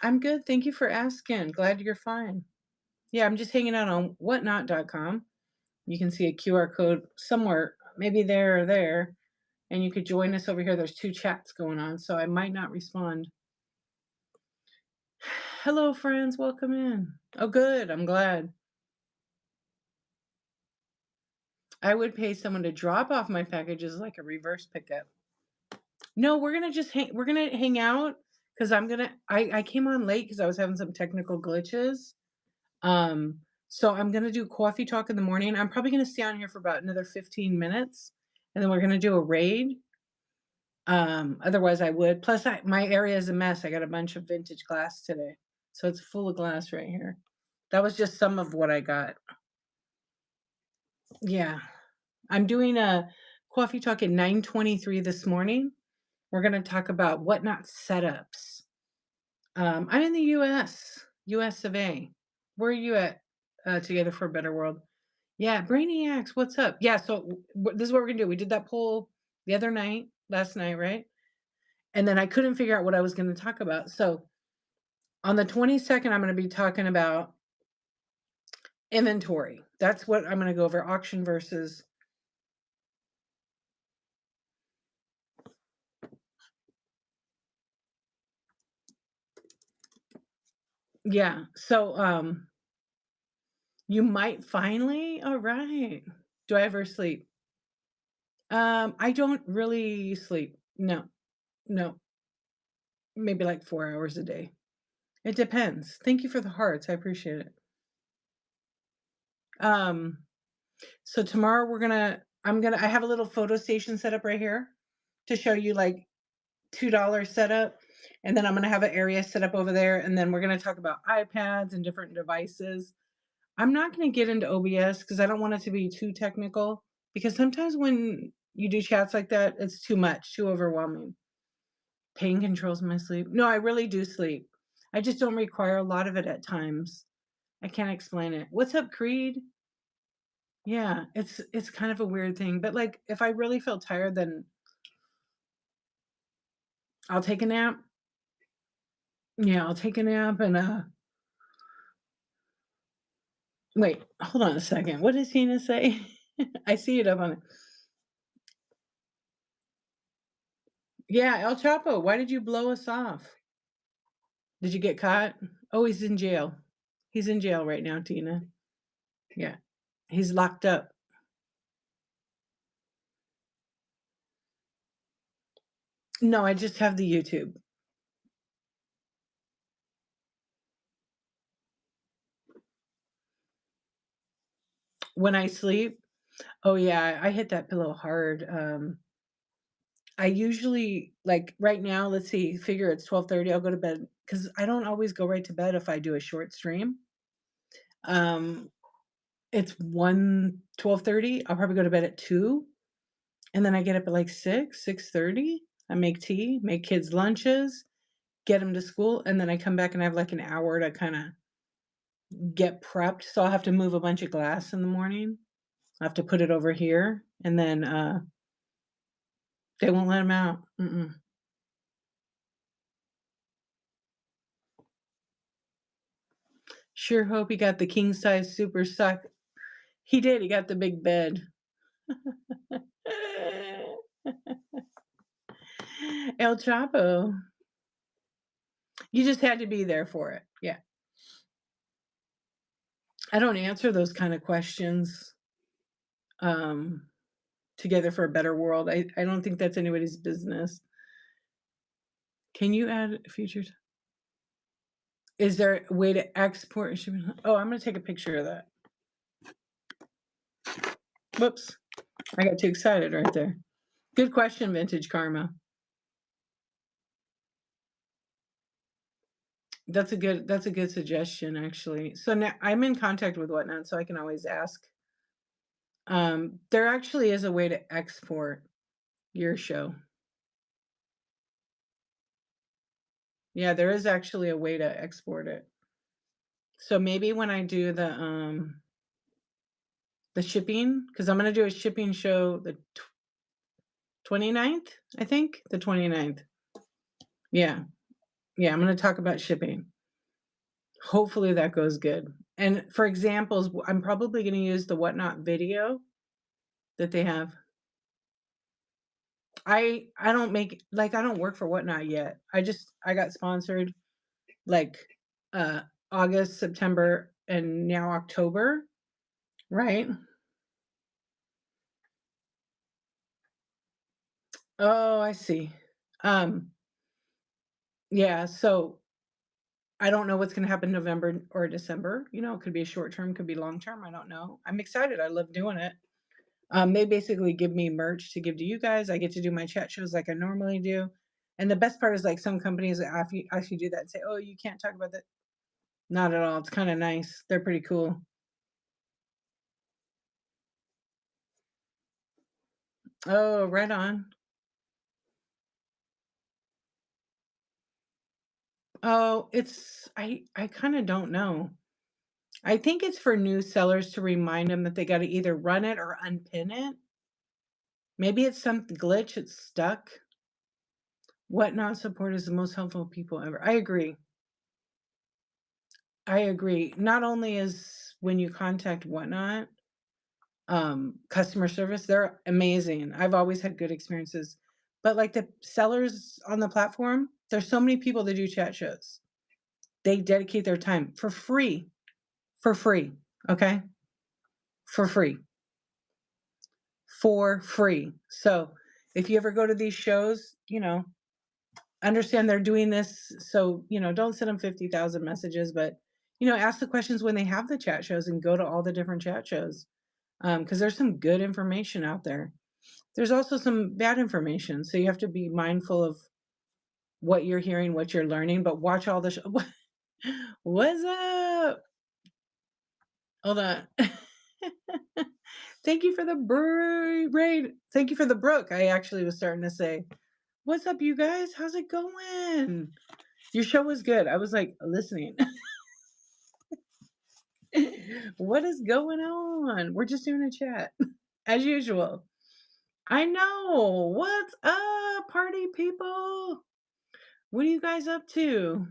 A: I'm good. Thank you for asking. Glad you're fine. Yeah, I'm just hanging out on whatnot.com. You can see a QR code somewhere, maybe there or there, and you could join us over here. There's two chats going on, so I might not respond. Hello, friends. Welcome in. Oh, good. I'm glad. I would pay someone to drop off my packages like a reverse pickup. No, we're gonna hang out because I came on late because I was having some technical glitches. Um, so I'm gonna do coffee talk in the morning. I'm probably gonna stay on here for about another 15 minutes, and then we're gonna do a raid. Otherwise I would. Plus my area is a mess. I got a bunch of vintage glass today. So it's full of glass right here. That was just some of what I got. Yeah. I'm doing a coffee talk at 9:23 this morning. We're gonna talk about whatnot setups. I'm in the US of A. Where are you at? Together for a Better World. Yeah, Brainiacs, what's up? Yeah, so this is what we're gonna do. We did that poll the other night, last night, right? And then I couldn't figure out what I was gonna talk about. So on the 22nd, I'm gonna be talking about inventory. That's what I'm gonna go over. Auction versus. Yeah. So you might finally. All right. Do I ever sleep? I don't really sleep. No, no. Maybe like 4 hours a day. It depends. Thank you for the hearts. I appreciate it. Um, so tomorrow I have a little photo station set up right here to show you like $2 setup. And then I'm gonna have an area set up over there. And then we're gonna talk about iPads and different devices. I'm not gonna get into OBS because I don't want it to be too technical. Because sometimes when you do chats like that, it's too much, too overwhelming. Pain controls my sleep. No, I really do sleep. I just don't require a lot of it at times. I can't explain it. What's up, Creed? Yeah, it's kind of a weird thing, but like if I really feel tired, then I'll take a nap. Yeah, I'll take a nap and wait, hold on a second. What does Tina say? I see it up on it. Yeah, El Chapo, why did you blow us off? Did you get caught? Oh, he's in jail. He's in jail right now, Tina. Yeah. He's locked up. No, I just have the YouTube. When I sleep, oh yeah, I hit that pillow hard. I usually like right now, let's see, figure it's 12:30, I'll go to bed because I don't always go right to bed if I do a short stream. Um, it's 12:30. I'll probably go to bed at 2, and then I get up at like 6:30. I make tea, make kids lunches, get them to school, and then I come back and I have like an hour to kind of get prepped. So I'll have to move a bunch of glass in the morning. I have to put it over here, and then they won't let them out. Mm-mm. Sure hope he got the king size super suck. He did. He got the big bed. El Chapo. You just had to be there for it. Yeah. I don't answer those kind of questions. Um, Together for a Better World. I don't think that's anybody's business. Can you add features? Is there a way to export? Oh, I'm going to take a picture of that. Whoops. I got too excited right there. Good question, Vintage Karma. That's a good suggestion, actually. So now I'm in contact with Whatnot, so I can always ask. There actually is a way to export your show. Yeah, there is actually a way to export it. So maybe when I do the shipping, because I'm gonna do a shipping show 29th, I think? The 29th. Yeah. Yeah, I'm gonna talk about shipping. Hopefully that goes good. And for examples, I'm probably gonna use the Whatnot video that they have. I don't make like, I don't work for Whatnot yet. I got sponsored, like, uh, August, September, and now October, right? Oh, I see. Um, yeah, so I don't know what's gonna happen November or December, it could be short term, could be long term, I don't know. I'm excited, I love doing it. They basically give me merch to give to you guys. I get to do my chat shows like I normally do. And the best part is like some companies actually do that and say, "Oh, you can't talk about that." Not at all. It's kind of nice. They're pretty cool. Oh, right on. Oh, I kind of don't know. I think it's for new sellers to remind them that they got to either run it or unpin it. Maybe it's some glitch, it's stuck. Whatnot support is the most helpful people ever. I agree. I agree. Not only is when you contact Whatnot, customer service, they're amazing. I've always had good experiences. But like the sellers on the platform, there's so many people that do chat shows. They dedicate their time for free, okay? For free, for free. So if you ever go to these shows, understand they're doing this. So, don't send them 50,000 messages, but, ask the questions when they have the chat shows and go to all the different chat shows. Because there's some good information out there. There's also some bad information, so you have to be mindful of what you're hearing, what you're learning, but watch all the What's up? Hold on. Thank you for the raid. Thank you for the brook. I actually was starting to say, "What's up, you guys? How's it going?" Your show was good. I was, like, listening. What is going on? We're just doing a chat as usual. I know. What's up, party people? What are you guys up to?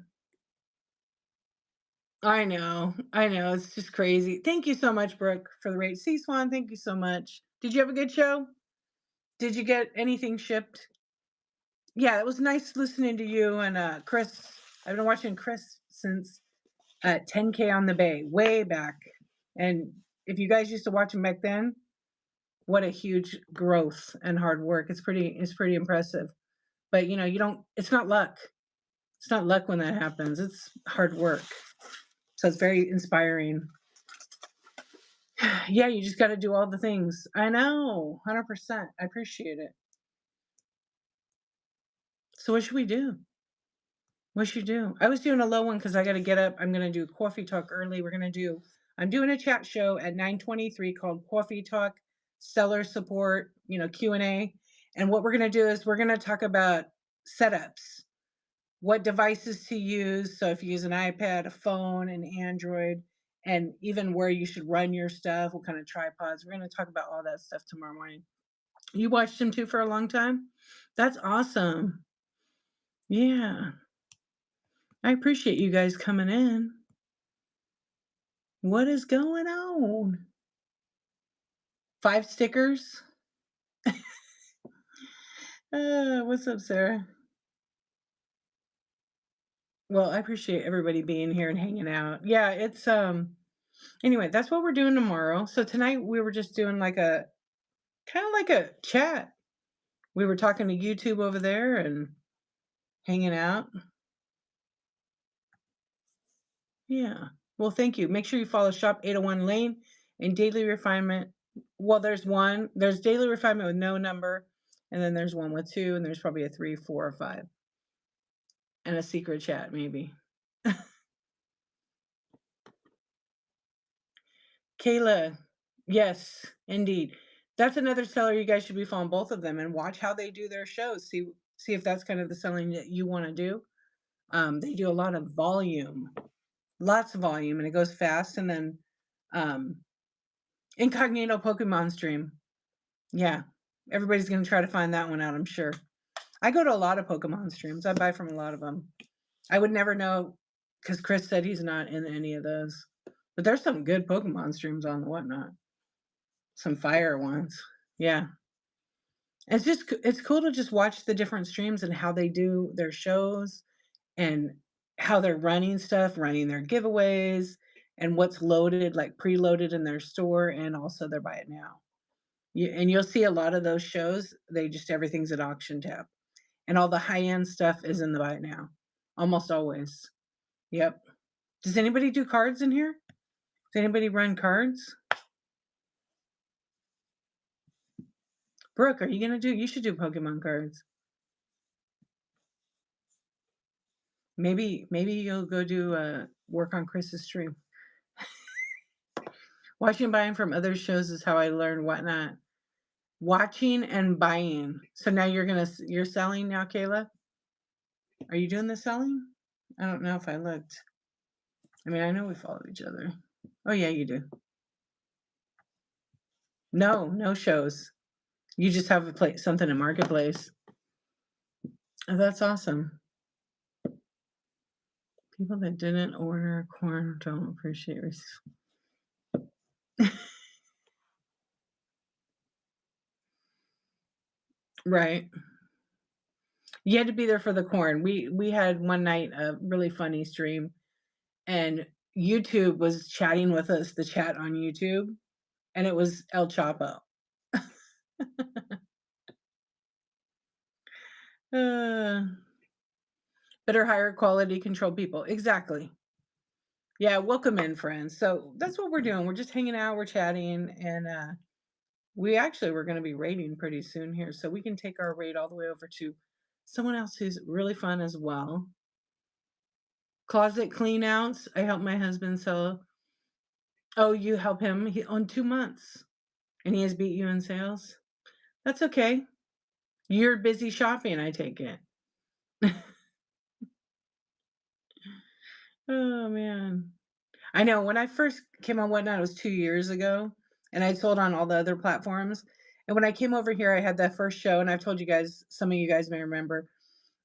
A: I know. I know. It's just crazy. Thank you so much, Brooke, for the rate. C Swan, thank you so much. Did you have a good show? Did you get anything shipped? Yeah, it was nice listening to you and Chris. I've been watching Chris since 10K on the Bay, way back. And if you guys used to watch him back then, what a huge growth and hard work. It's pretty impressive. But you don't it's not luck. It's not luck when that happens. It's hard work. So it's very inspiring. Yeah, you just got to do all the things. I know, 100%. I appreciate it. So what should we do? What should we do? I was doing a low one because I got to get up. I'm going to do coffee talk early. I'm doing a chat show at 9:23 called Coffee Talk Seller Support, Q&A. And what we're going to do is we're going to talk about setups, what devices to use. So if you use an iPad, a phone, an Android, and even where you should run your stuff, what kind of tripods. We're going to talk about all that stuff tomorrow morning. You watched him too for a long time? That's awesome. Yeah. I appreciate you guys coming in. What is going on? 5 stickers? What's up, Sarah? Well, I appreciate everybody being here and hanging out. Yeah, it's anyway, that's what we're doing tomorrow. So tonight we were just doing like a kind of like a chat. We were talking to YouTube over there and hanging out. Yeah. Well, thank you. Make sure you follow Shop 801 Lane and Daily Refinement. Well, there's one. There's Daily Refinement with no number, and then there's one with two, and there's probably a 3, 4, or 5, and a secret chat maybe. Kayla, yes, indeed. That's another seller you guys should be following both of them and watch how they do their shows. See if that's kind of the selling that you want to do. They do a lot of volume, lots of volume, and it goes fast. And then um, Incognito Pokemon stream. Yeah. Everybody's gonna try to find that one out, I'm sure. I go to a lot of Pokemon streams. I buy from a lot of them. I would never know because Chris said he's not in any of those. But there's some good Pokemon streams on the Whatnot. Some fire ones. Yeah. It's cool to just watch the different streams and how they do their shows and how they're running stuff, running their giveaways, and what's loaded, like preloaded in their store, and also their buy it now. You'll see a lot of those shows, they just everything's at auction tab. And all the high-end stuff is in the buy it now. Almost always. Yep. Does anybody do cards in here? Does anybody run cards? Brooke, are you gonna do you should do Pokemon cards. Maybe you'll go do work on Chris's stream. Watching and buying from other shows is how I learn Whatnot. Watching and buying. So now you're selling now, Kayla? Are you doing the selling? I don't know if I looked. I mean, I know we follow each other. Oh yeah, you do. No, no shows. You just have a place, something in Marketplace. Oh, that's awesome. People that didn't order corn don't appreciate right. You had to be there for the corn. We had one night a really funny stream, and YouTube was chatting with us, the chat on YouTube, and it was El Chapo. Uh, better hire quality control people. Exactly. Yeah, welcome in, friends. So that's what we're doing. We're just hanging out, we're chatting, and we actually we're going to be raiding pretty soon here, so we can take our raid all the way over to someone else who's really fun as well. Closet clean outs. I help my husband sell. Oh, you help him on 2 months, and he has beat you in sales. That's okay. You're busy shopping, I take it. Oh man. I know when I first came on Whatnot, it was 2 years ago, and I sold on all the other platforms. And when I came over here, I had that first show, and I've told you guys, some of you guys may remember,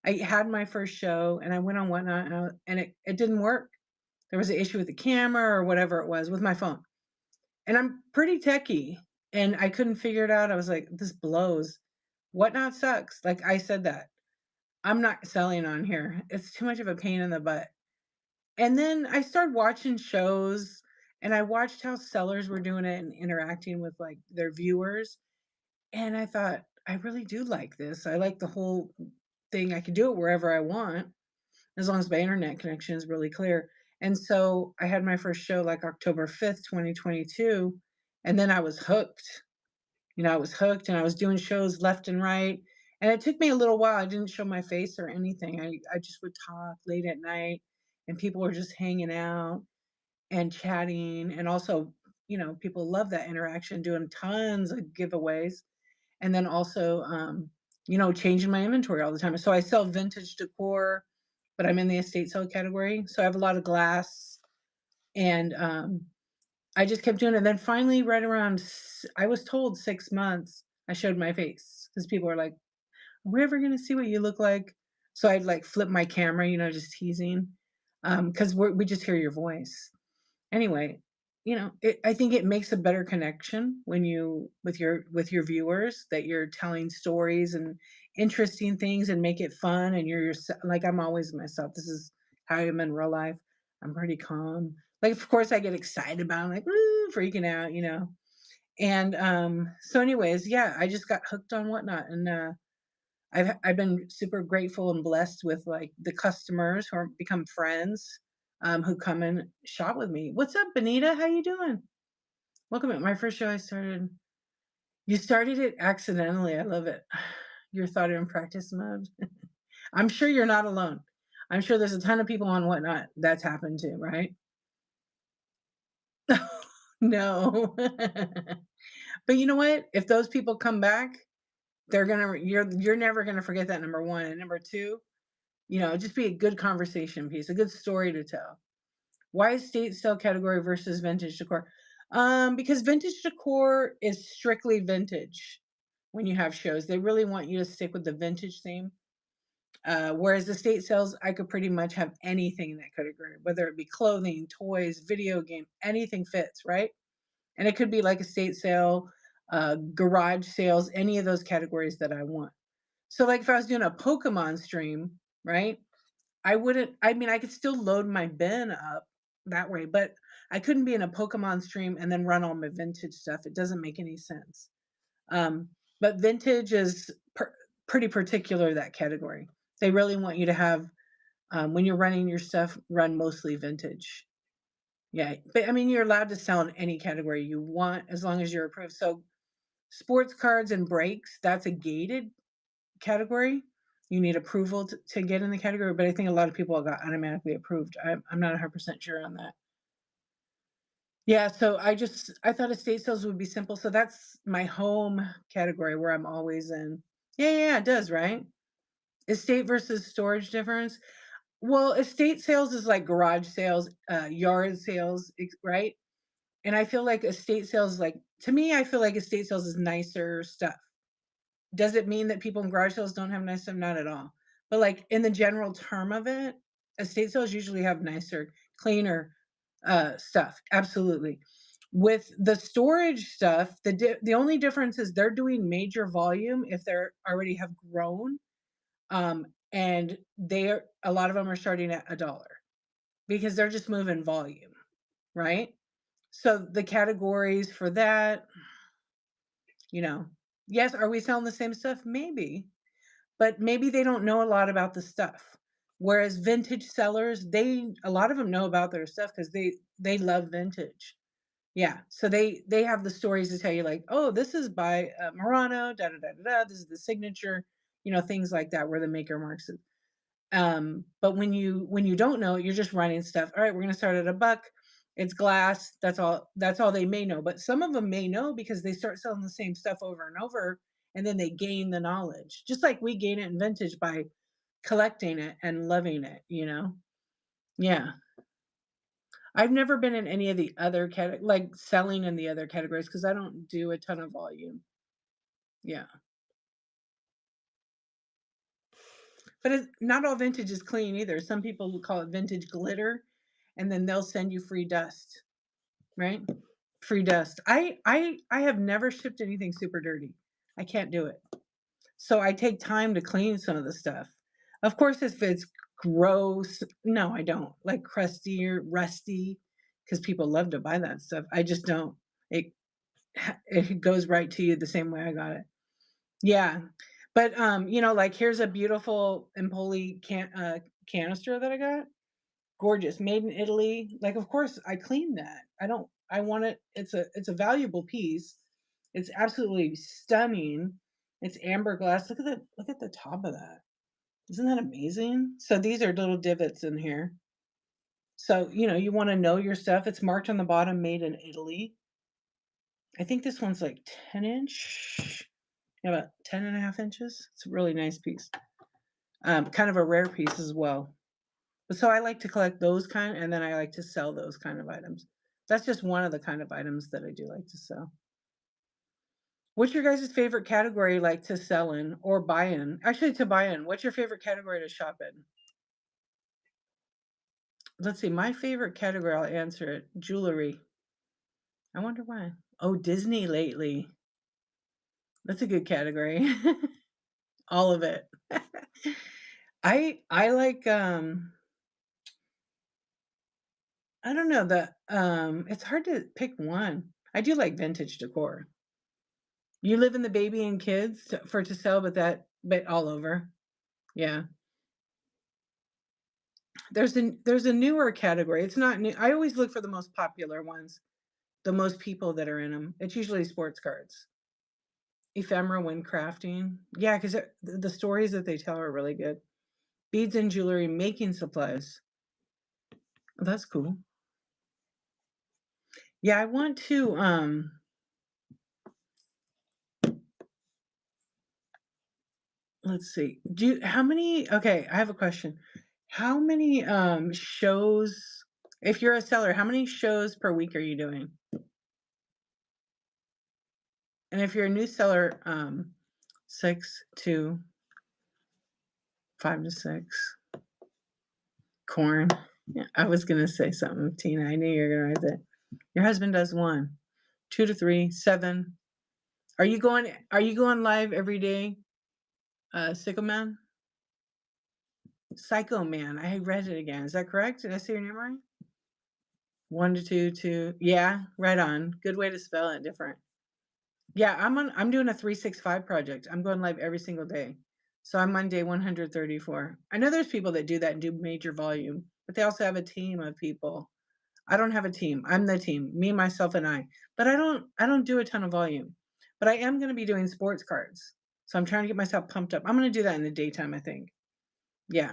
A: I had my first show, and I went on Whatnot, and it didn't work. There was an issue with the camera or whatever it was with my phone. And I'm pretty techy, and I couldn't figure it out. I was like, "This blows. Whatnot sucks." Like, I said that. I'm not selling on here. It's too much of a pain in the butt. And then I started watching shows, and I watched how sellers were doing it and interacting with, like, their viewers, and I thought, "I really do like this. I like the whole thing. I can do it wherever I want as long as my internet connection is really clear." And so I had my first show, like, October 5th, 2022, and then I was hooked. I was hooked, and I was doing shows left and right, and it took me a little while. I didn't show my face or anything. I just would talk late at night, and people were just hanging out and chatting, and also, people love that interaction, doing tons of giveaways, and then also, changing my inventory all the time. So I sell vintage decor, but I'm in the estate sale category, so I have a lot of glass, and, I just kept doing it. Then finally, right around, I was told 6 months, I showed my face because people are like, "Are we ever gonna see what you look like?" So I'd like flip my camera, just teasing, because we just hear your voice. Anyway, I think it makes a better connection when you with your viewers, that you're telling stories and interesting things and make it fun, and you're like, I'm always myself. This is how I am in real life. I'm pretty calm. Like, of course, I get excited about it, like, woo, freaking out. And so anyways, yeah, I just got hooked on Whatnot, and I've been super grateful and blessed with, like, the customers who are become friends, who come and shop with me. What's up, Benita? How you doing? Welcome to my first show. You started it accidentally. I love it. Your thought in practice mode. I'm sure you're not alone. I'm sure there's a ton of people on Whatnot that's happened to, right? No. But you know what? If those people come back, you're never gonna forget that, number one. And number two, just be a good conversation piece, a good story to tell. Why estate sale category versus vintage decor? Because vintage decor is strictly vintage. when you have shows. They really want you to stick with the vintage theme. Whereas estate sales, I could pretty much have anything in that category, whether it be clothing, toys, video game, anything fits, right? And it could be like estate sale, garage sales, any of those categories that I want. So, like if I was doing a Pokemon stream, right? I wouldn't, I mean, I could still load my bin up that way, but I couldn't be in a Pokemon stream and then run all my vintage stuff. It doesn't make any sense. Um, but vintage is pretty particular, that category. They really want you to have, when you're running your stuff, run mostly vintage. Yeah. But I mean, you're allowed to sell in any category you want as long as you're approved. So, sports cards and breaks, that's a gated category. You need approval to get in the category, but I think a lot of people got automatically approved. I'm not 100% sure on that. Yeah, so I thought estate sales would be simple. So that's my home category where I'm always in. Yeah, yeah, yeah, it does, right? Estate versus storage difference. Well, estate sales is like garage sales, yard sales, right? And I feel like estate sales, like to me, I feel like estate sales is nicer stuff. Does it mean that people in garage sales don't have nice stuff? Not at all. But like in the general term of it, estate sales usually have nicer, cleaner stuff. Absolutely. With the storage stuff, the only difference is they're doing major volume if they're already have grown, and they're a lot of them are starting at $1 because they're just moving volume, right? So the categories for that, you know, yes, are we selling the same stuff? Maybe, but maybe they don't know a lot about the stuff. Whereas vintage sellers, a lot of them know about their stuff because they love vintage. Yeah, so they have the stories to tell you like, oh, this is by Murano, da da da da da. This is the signature, things like that where the maker marks it. But when you don't know, you're just running stuff. All right, we're gonna start at $1. It's glass. That's all they may know. But some of them may know because they start selling the same stuff over and over, and then they gain the knowledge. Just like we gain it in vintage by collecting it and loving it. Yeah. I've never been in any of the other like selling in the other categories because I don't do a ton of volume. Yeah. But not all vintage is clean either. Some people will call it vintage glitter, and then they'll send you free dust, right? Free dust. I have never shipped anything super dirty. I can't do it. So I take time to clean some of the stuff. Of course, if it's gross, no, I don't. Like crusty or rusty, because people love to buy that stuff. I just don't. It it goes right to you the same way I got it. Yeah. But like here's a beautiful Empoli canister that I got. Gorgeous, made in Italy. Like of course I cleaned that. I want it. It's a valuable piece. It's absolutely stunning. It's amber glass. Look at the top of that. Isn't that amazing? So these are little divots in here. So, you want to know your stuff. It's marked on the bottom, made in Italy. I think this one's like 10-inch. Yeah, about 10.5 inches. It's a really nice piece. Kind of a rare piece as well. But so I like to collect those kind, and then I like to sell those kind of items. That's just one of the kind of items that I do like to sell. What's your guys' favorite category like to sell in or buy in? Actually, to buy in, what's your favorite category to shop in? Let's see, my favorite category, I'll answer it. Jewelry. I wonder why. Oh, Disney lately. That's a good category. All of it. I like I don't know that it's hard to pick one. I do like vintage decor. You live in the baby and kids for to sell, but all over. Yeah. There's a newer category. It's not new. I always look for the most popular ones, the most people that are in them. It's usually sports cards. Ephemera when crafting. Yeah, because the stories that they tell are really good. Beads and jewelry, making supplies. Oh, that's cool. Yeah, I want to let's see. How many okay, I have a question. How many shows if you're a seller, how many shows per week are you doing? And if you're a new seller, 6 to 5 to 6. Corn. Yeah, I was gonna say something, Tina. I knew you were gonna write that. Your husband does 1. 2 to 3, 7. Are you going live every day, Sicko Man? Psycho Man. I read it again. Is that correct? Did I say your name right? 1 to 2, 2. Yeah, right on. Good way to spell it, different. Yeah, I'm doing a 365 project. I'm going live every single day. So I'm on day 134. I know there's people that do that and do major volume, but they also have a team of people. I don't have a team. I'm the team, me, myself, and I. But I don't do a ton of volume. But I am going to be doing sports cards. So I'm trying to get myself pumped up. I'm going to do that in the daytime, I think. Yeah.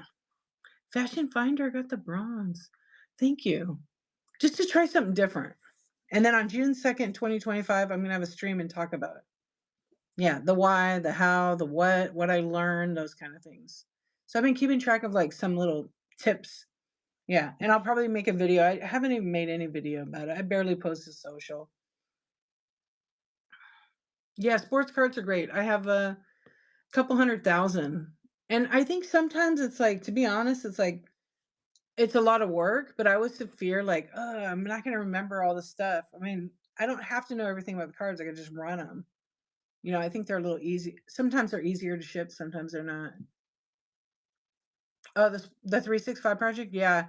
A: Fashion Finder got the bronze. Thank you. Just to try something different. And then on June 2nd, 2025, I'm going to have a stream and talk about it. Yeah, the why, the how, the what I learned, those kind of things. So I've been keeping track of like some little tips. Yeah, and I'll probably make a video. I haven't even made any video about it. I barely post to social. Yeah, sports cards are great. I have a couple 100,000. And I think sometimes it's like, to be honest, it's like it's a lot of work, but I always have fear like, oh, I'm not going to remember all the stuff. I mean, I don't have to know everything about the cards. I can just run them. I think they're a little easy. Sometimes they're easier to ship, sometimes they're not. Oh, the 365 project? Yeah.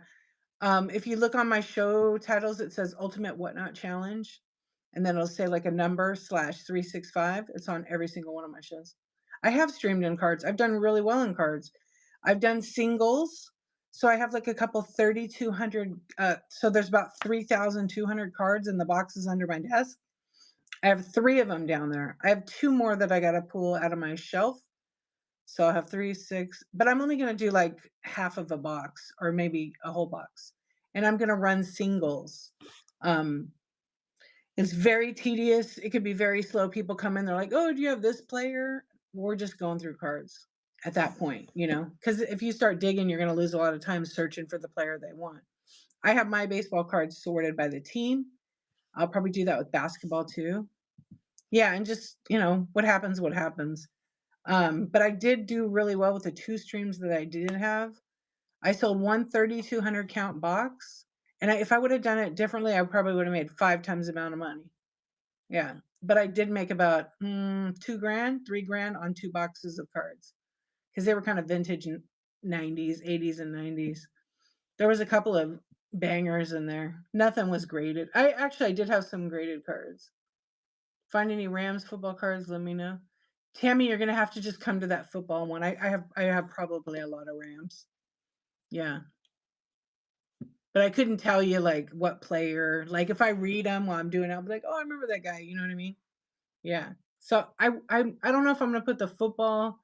A: If you look on my show titles, it says Ultimate Whatnot Challenge, and then it'll say like a number slash 365. It's on every single one of my shows. I have streamed in cards. I've done really well in cards. I've done singles. So I have like a couple 3,200. So there's about 3,200 cards in the boxes under my desk. I have 3 of them down there. I have 2 more that I got to pull out of my shelf. So I'll have 3, 6, but I'm only gonna do like half of a box or maybe a whole box. And I'm gonna run singles. Um, it's very tedious. It could be very slow. People come in, they're like, "Oh, do you have this player?" We're just going through cards at that point, because if you start digging, you're gonna lose a lot of time searching for the player they want. I have my baseball cards sorted by the team. I'll probably do that with basketball too. Yeah, and just, what happens, what happens. But I did do really well with the 2 streams that I did have. I sold one 3,200 count box, and if I would have done it differently, I probably would have made 5 times the amount of money. Yeah, but I did make about 2 grand, 3 grand on 2 boxes of cards because they were kind of vintage 90s, 80s, and 90s. There was a couple of bangers in there. Nothing was graded. I did have some graded cards. Find any Rams football cards, let me know. Tammy, you're gonna have to just come to that football one. I have probably a lot of Rams. Yeah. But I couldn't tell you like what player. Like if I read them while I'm doing it, I'll be like, oh, I remember that guy. You know what I mean? Yeah. So I don't know if I'm gonna put the football.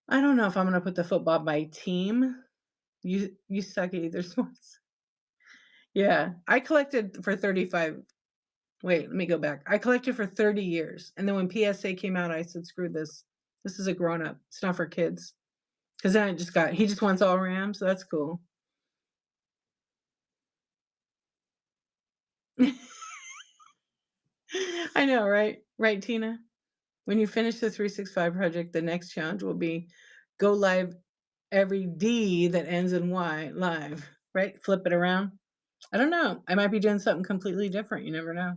A: I don't know if I'm gonna put the football by team. You suck at either sports. Yeah. I collected for 35. Wait, let me go back. I collected for 30 years. And then when PSA came out, I said, screw this. This is a grown up. It's not for kids. Because then he just wants all Rams. So that's cool. I know, right? Right, Tina? When you finish the 365 project, the next challenge will be go live every D that ends in Y live, right? Flip it around. I don't know. I might be doing something completely different. You never know.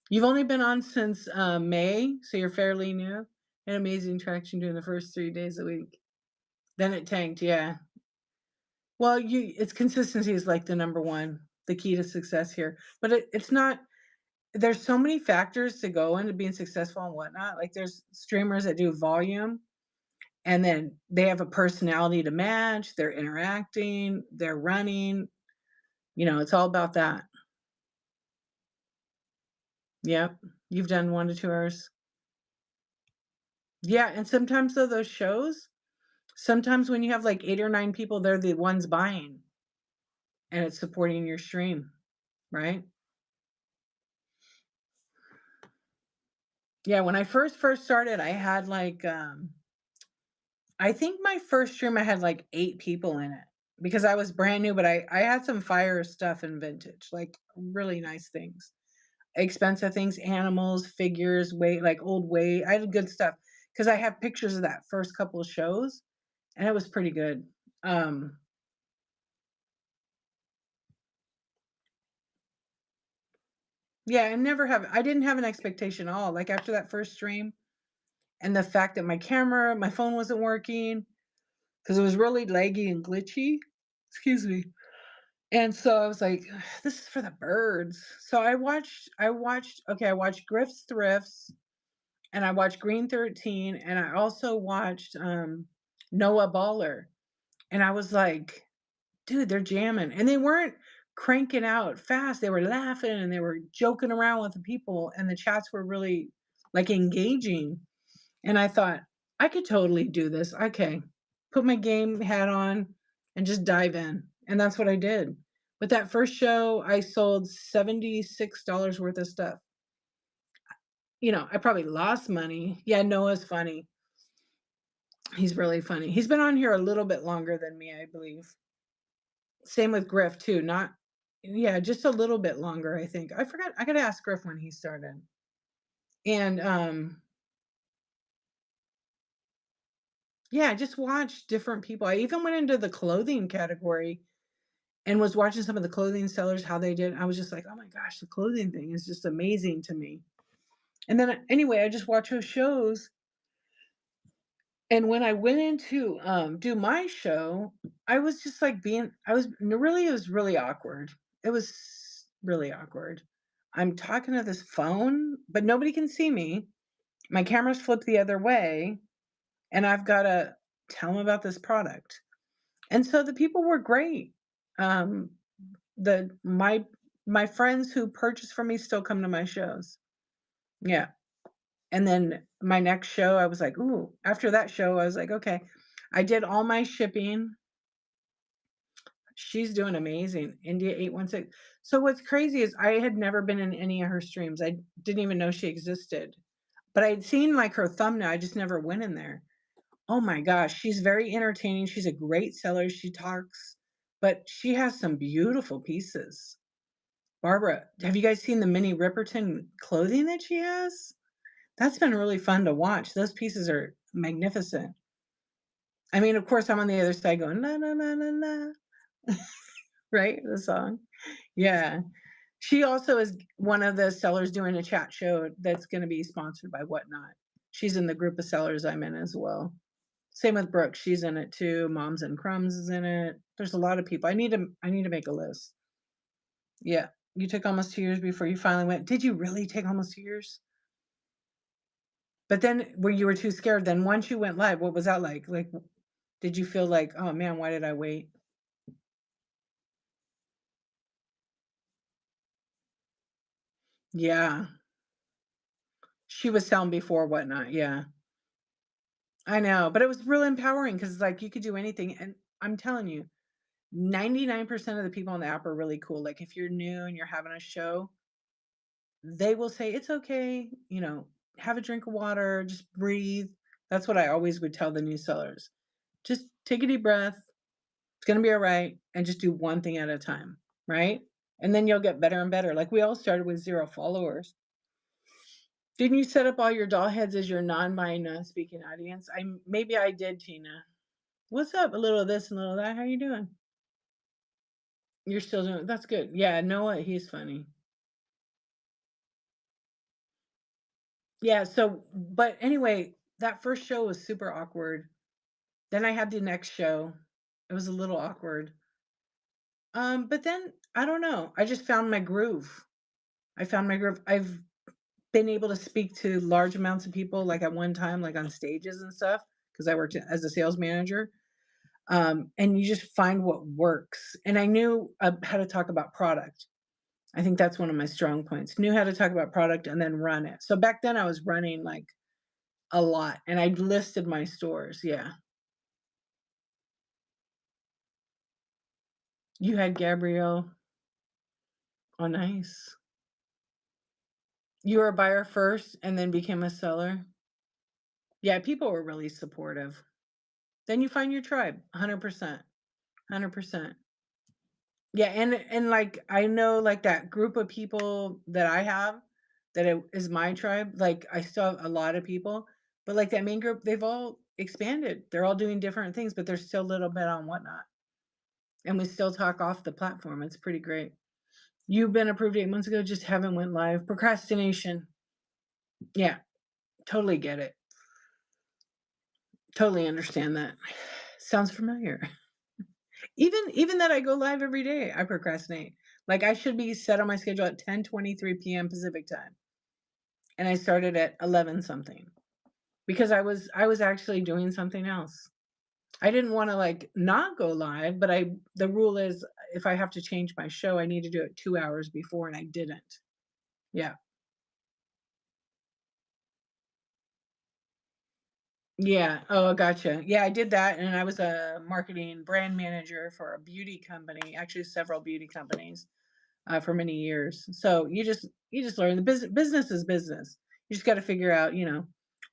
A: You've only been on since May, so you're fairly new. And amazing traction during the first 3 days a week. Then it tanked, yeah. Well, it's consistency is like the number one, the key to success here. But it's not. There's so many factors to go into being successful and whatnot. Like there's streamers that do volume, and then they have a personality to match. They're interacting. They're running. It's all about that. Yep. You've done 1 to 2 hours. Yeah, and sometimes though those shows, sometimes when you have like 8 or 9 people, they're the ones buying, and it's supporting your stream, right? Yeah, when I first started, I had like I think my first stream I had like 8 people in it because I was brand new, but I had some fire stuff in vintage, like really nice things. Expensive things, animals, figures, weight, like old weight. I had good stuff 'cause I have pictures of that first couple of shows, and it was pretty good. Um, yeah, I didn't have an expectation at all, like, after that first stream, and the fact that my phone wasn't working, 'cause it was really laggy and glitchy. Excuse me. And so I was like, "This is for the birds." So I watched Griff's Thrifts, and I watched Green 13, and I also watched, Noah Baller, and I was like, "Dude, they're jamming," and they weren't cranking out fast, they were laughing, and they were joking around with the people, and the chats were really, like, engaging, and I thought, "I could totally do this, okay." Put my game hat on and just dive in, and that's what I did. With that first show, I sold $76 worth of stuff. I probably lost money. Yeah, Noah's funny. He's really funny. He's been on here a little bit longer than me, I believe. Same with Griff too, not yeah, just a little bit longer, I think. I forgot I gotta ask Griff when he started. And, yeah, I just watched different people. I even went into the clothing category and was watching some of the clothing sellers, how they did. I was just like, "Oh my gosh, the clothing thing is just amazing to me." And then, anyway, I just watch those shows, and when I went in to, do my show, I was just, like, it was really awkward. It was really awkward. I'm talking to this phone, but nobody can see me. My camera's flipped the other way, and I've gotta tell them about this product. And so the people were great. Um, the my friends who purchase from me still come to my shows. Yeah. And then my next show, I was like, "Ooh," after that show, I was like, "Okay." I did all my shipping. She's doing amazing. India 816. So what's crazy is I had never been in any of her streams. I didn't even know she existed. But I'd seen, like, her thumbnail, I just never went in there. Oh my gosh, she's very entertaining. She's a great seller. She talks, but she has some beautiful pieces. Barbara, have you guys seen the Minnie Riperton clothing that she has? That's been really fun to watch. Those pieces are magnificent. I mean, of course, I'm on the other side going, "La, la, la, la, la," right? The song. Yeah. She also is one of the sellers doing a chat show that's gonna be sponsored by Whatnot. She's in the group of sellers I'm in as well. Same with Brooke, she's in it too. Moms and Crumbs is in it. There's a lot of people. I need to make a list. Yeah. You took almost 2 years before you finally went. Did you really take almost 2 years? But then where you were too scared, then once you went live, what was that like? Like, did you feel like, "Oh, man, why did I wait?" Yeah. She was selling before Whatnot, yeah. I know, but it was real empowering because it's like you could do anything, and I'm telling you, 99% of the people on the app are really cool. Like, if you're new and you're having a show, they will say, "It's okay," "Have a drink of water, just breathe." That's what I always would tell the new sellers. Just take a deep breath. It's gonna be alright, and just do one thing at a time, right? And then you'll get better and better. Like, we all started with 0 followers. Didn't you set up all your doll heads as your non-buying, non-speaking audience? Maybe I did, Tina. What's up? A little of this and a little of that. How you doing? You're still doing that's good. Yeah, Noah, he's funny. Yeah, so but anyway, that first show was super awkward. Then I had the next show. It was a little awkward. But then I don't know. I just found my groove. I found my groove. I've been able to speak to large amounts of people like at one time, like on stages and stuff, because I worked as a sales manager. And you just find what works. And I knew how to talk about product. I think that's one of my strong points. Knew how to talk about product and then run it. So back then I was running like a lot and I listed my stores. Yeah. You had Gabrielle. Oh, nice. You were a buyer first and then became a seller. Yeah, people were really supportive. Then you find your tribe. 100%. 100%. Yeah, and like I know like that group of people that I have that is my tribe, like I still have a lot of people. But, like, that main group, they've all expanded. They're all doing different things, but they're still a little bit on Whatnot, and we still talk off the platform. It's pretty great. You've been approved 8 months ago, just haven't went live. Procrastination. Yeah, totally get it. Totally understand that. Sounds familiar. Even that I go live every day, I procrastinate. Like, I should be set on my schedule at 10:23 PM Pacific time, and I started at 11 something because I was actually doing something else. I didn't wanna, like, not go live, but I the rule is if I have to change my show, I need to do it 2 hours before, and I didn't. Yeah. Yeah. Oh, gotcha. Yeah, I did that, and I was a marketing brand manager for a beauty company, actually several beauty companies, for many years. So you just learn the business is business. You just got to figure out,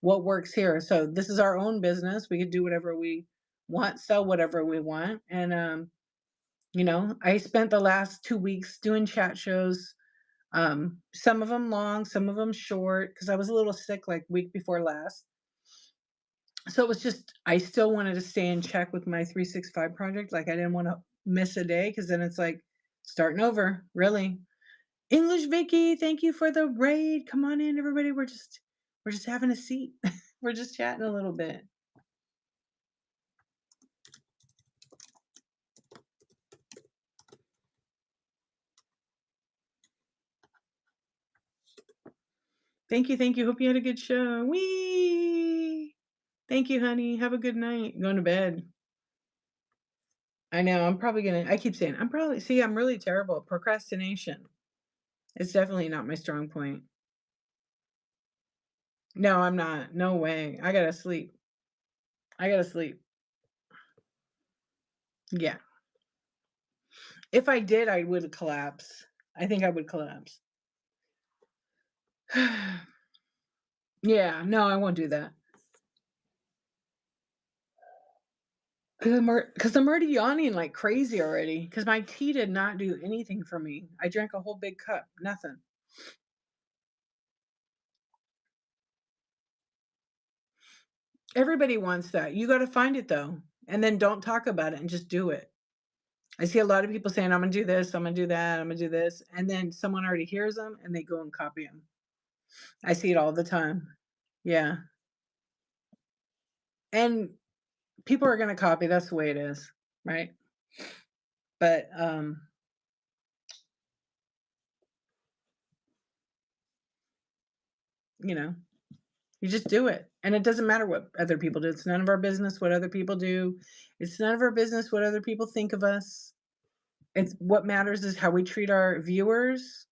A: what works here. So this is our own business. We could do whatever we want, sell whatever we want, and I spent the last 2 weeks doing chat shows. Some of them long, some of them short, because I was a little sick like week before last. So it was just I still wanted to stay in check with my 365 project. Like I didn't want to miss a day because then it's like starting over, really. English Vicky, thank you for the raid. Come on in, everybody. We're just having a seat. We're just chatting a little bit. Thank you, thank you. Hope you had a good show. Wee. Thank you, honey. Have a good night. Going to bed. I know. I keep saying I'm really terrible at procrastination. It's definitely not my strong point. No, I'm not. No way. I gotta sleep. I gotta sleep. Yeah. If I did, I would collapse. I think I would collapse. Yeah, no, I won't do that. Because I'm already yawning like crazy already. Because my tea did not do anything for me. I drank a whole big cup, nothing. Everybody wants that. You got to find it though, and then don't talk about it and just do it. I see a lot of people saying, "I'm gonna do this, I'm gonna do that, I'm gonna do this," and then someone already hears them and they go and copy them. I see it all the time. Yeah, and people are gonna copy. That's the way it is, right? But you know, you just do it. And it doesn't matter what other people do. It's none of our business what other people do. It's none of our business what other people think of us. It's what matters is how we treat our viewers,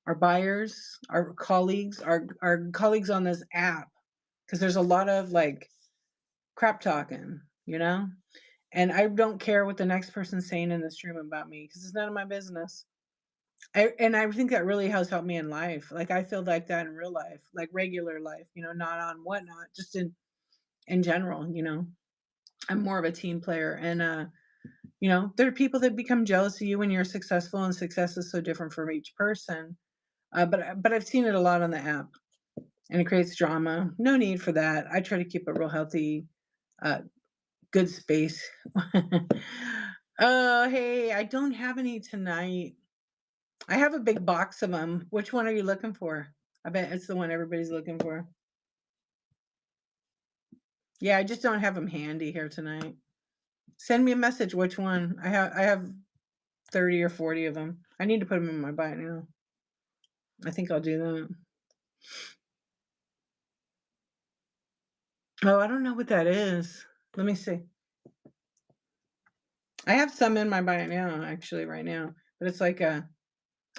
A: our buyers, our colleagues, our colleagues on this app. Because there's a lot of like crap talking, you know? And I don't care what the next person's saying in this room about me because it's none of my business. And I think that really has helped me in life. Like I feel like that in real life, like regular life, not on Whatnot, just in general, I'm more of a team player. And there are people that become jealous of you when you're successful, and success is so different from each person. But I've seen it a lot on the app, and it creates drama. No need for that. I try to keep a real healthy, uh, good space. Oh, hey, I don't have any tonight. I have a big box of them. Which one are you looking for? I bet it's the one everybody's looking for. Yeah, I just don't have them handy here tonight. Send me a message. Which one? I have 30 or 40 of them. I need to put them in my bite now. I think I'll do that. Oh, I don't know what that is. Let me see. I have some in my bite now, actually, right now. But it's like a.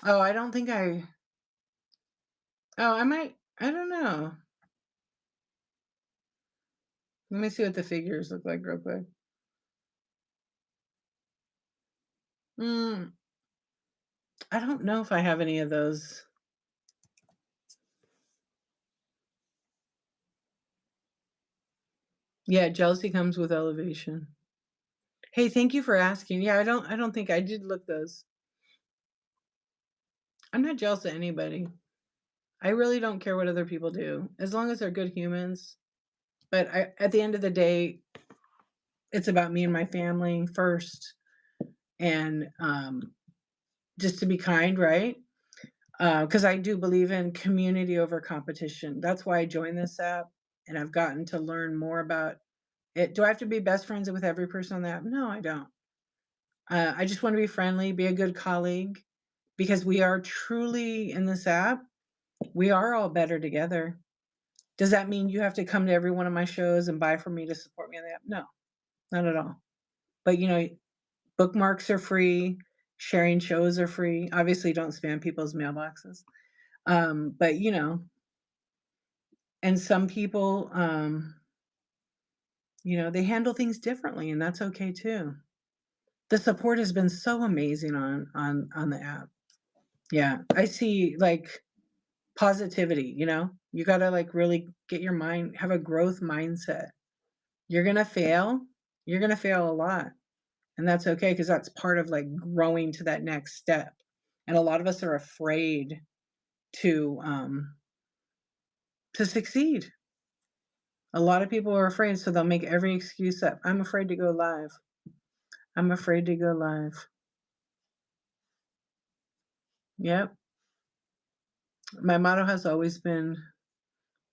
A: Oh, I don't think I. Oh, I might. I don't know. Let me see what the figures look like real quick. Mm, I don't know if I have any of those. Yeah, jealousy comes with elevation. Hey, thank you for asking. Yeah, I don't think I did look those. I'm not jealous of anybody. I really don't care what other people do. As long as they're good humans. But at the end of the day, it's about me and my family first, and just to be kind, right? Because I do believe in community over competition. That's why I joined this app, and I've gotten to learn more about it. Do I have to be best friends with every person on the app? No, I don't. I just want to be friendly, be a good colleague, because we are truly in this app. We are all better together. Does that mean you have to come to every one of my shows and buy from me to support me on the app? No, not at all. But bookmarks are free, sharing shows are free. Obviously, don't spam people's mailboxes. But and some people, they handle things differently, and that's okay too. The support has been so amazing on the app. Yeah, I see like positivity. You got to like really get your mind, have a growth mindset. You're gonna fail. You're gonna fail a lot, and that's okay because that's part of like growing to that next step. And a lot of us are afraid to um to succeed. A lot of people are afraid, so they'll make every excuse up. I'm afraid to go live. I'm afraid to go live. Yep. My motto has always been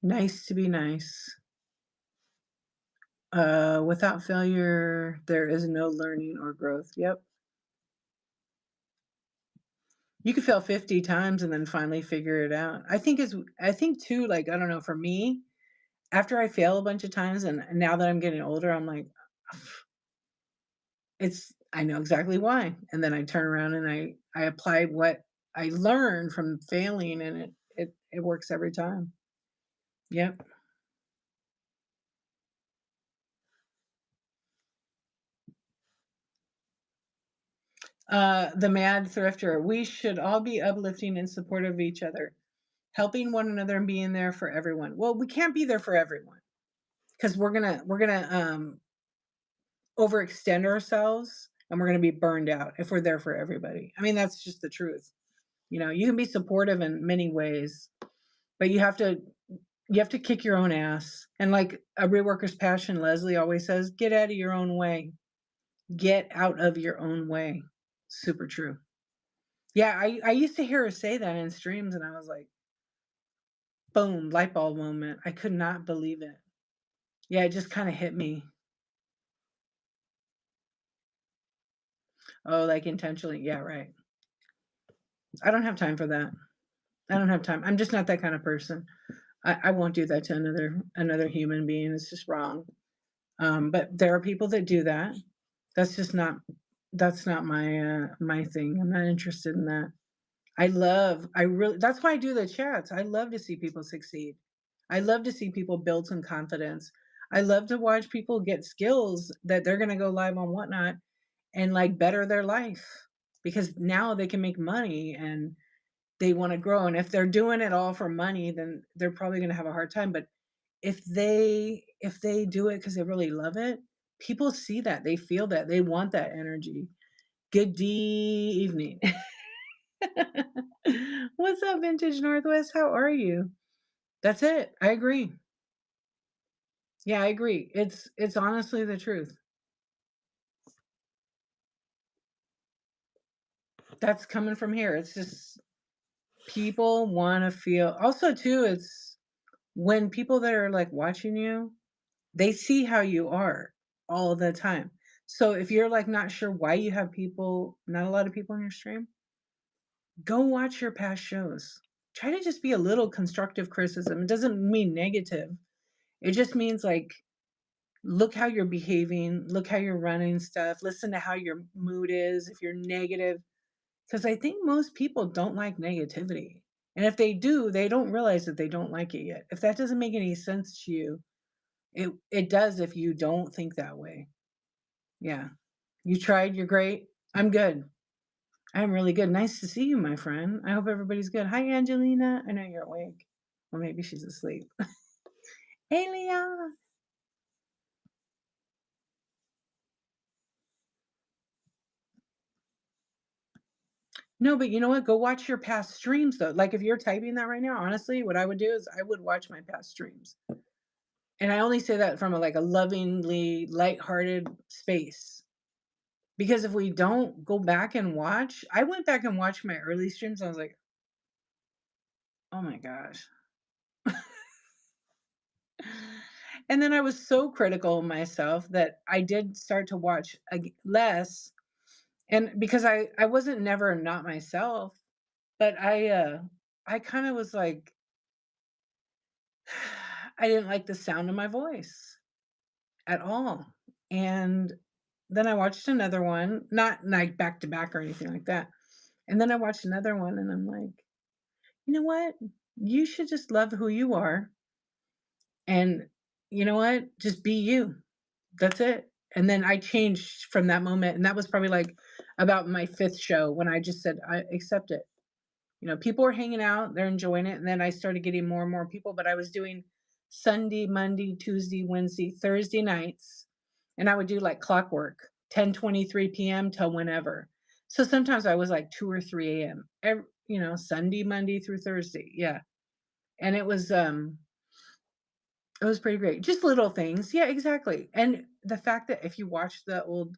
A: nice to be nice. Without failure, there is no learning or growth. Yep. You could fail 50 times and then finally figure it out. I think too, like, I don't know, for me, after I fail a bunch of times and now that I'm getting older, I'm like, I know exactly why. And then I turn around and I apply what I learned from failing, and it works every time. Yep. The Mad Thrifter. We should all be uplifting and supportive of each other, helping one another and being there for everyone. Well, we can't be there for everyone because we're gonna overextend ourselves, and we're gonna be burned out if we're there for everybody. I mean, that's just the truth. You can be supportive in many ways, but you have to kick your own ass. And like a reworker's passion, Leslie always says, get out of your own way. Get out of your own way. Super true. Yeah, I used to hear her say that in streams, and I was like, boom, light bulb moment. I could not believe it. Yeah, it just kind of hit me. Oh, like intentionally. Yeah, right. I don't have time for that. I don't have time. I'm just not that kind of person. I won't do that to another human being. It's just wrong. But there are people that do that. That's just not that's not my thing. I'm not interested in that. I really that's why I do the chats. I love to see people succeed. I love to see people build some confidence. I love to watch people get skills that they're gonna go live on Whatnot and like better their life because now they can make money and they want to grow. And if they're doing it all for money, then they're probably gonna have a hard time. But if they do it because they really love it, people see that, they feel that, they want that energy. Good evening. What's up, Vintage Northwest? How are you? That's it. I agree. Yeah, I agree. It's honestly the truth. That's coming from here. It's just people want to feel. Also, too, it's when people that are like watching you, they see how you are all the time. So if you're like not sure why you have not a lot of people in your stream, go watch your past shows. Try to just be a little constructive criticism. It doesn't mean negative. It just means like look how you're behaving, look how you're running stuff, listen to how your mood is if you're negative. Because I think most people don't like negativity. And if they do, they don't realize that they don't like it yet. If that doesn't make any sense to you, it does if you don't think that way. Yeah. You tried, you're great. I'm good. I'm really good. Nice to see you, my friend. I hope everybody's good. Hi, Angelina. I know you're awake. Or maybe she's asleep. Hey, Leon. No, but you know what? Go watch your past streams, though. Like, if you're typing that right now, honestly, what I would do is I would watch my past streams. And I only say that from a, like, a lovingly lighthearted space. Because if we don't go back and watch I went back and watched my early streams, I was like, "Oh my gosh." And then I was so critical of myself that I did start to watch less, and because I wasn't never not myself, but I kinda was like, I didn't like the sound of my voice at all, and then I watched another one, not like back to back or anything like that, and then I watched another one and I'm like, "You know what? You should just love who you are, and you know what? Just be you. That's it." And then I changed from that moment, and that was probably, like, about my 5th show when I just said, "I accept it." You know, people were hanging out, they're enjoying it, and then I started getting more and more people, but I was doing Sunday, Monday, Tuesday, Wednesday, Thursday nights, and I would do like clockwork, 10:23 PM till whenever. So sometimes I was like 2 or 3 AM, Sunday, Monday through Thursday, yeah, and it was pretty great. Just little things. Yeah, exactly, and the fact that if you watch the old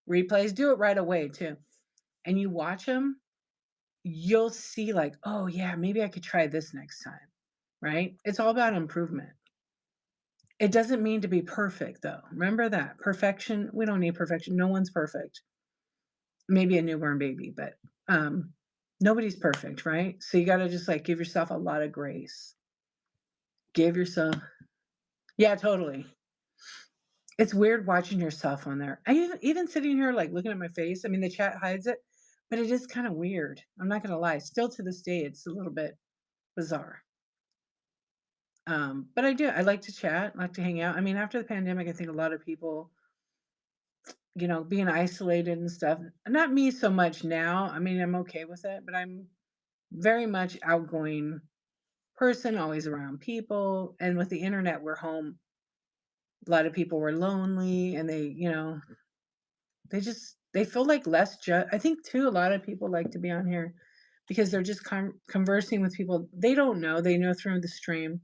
A: replays, do it right away too, and you watch them. You'll see like, "Oh, yeah, maybe I could try this next time," right? It's all about improvement. It doesn't mean to be perfect, though. Remember that. Perfection we don't need perfection. No one's perfect. Maybe a newborn baby, but, nobody's perfect, right? So you gotta just, like, give yourself a lot of grace. Give yourself Yeah, totally. It's weird watching yourself on there. I even sitting here, like, looking at my face, I mean, the chat hides it, but it is kinda weird. I'm not gonna lie. Still to this day, it's a little bit bizarre. But I like to chat, like to hang out. I mean, after the pandemic, I think a lot of people, being isolated and stuff. Not me so much now. I mean, I'm okay with it, but I'm very much outgoing person, always around people. And with the internet, we're home. A lot of people were lonely, and they feel like less. I think too, a lot of people like to be on here because they're just conversing with people they don't know. They know through the stream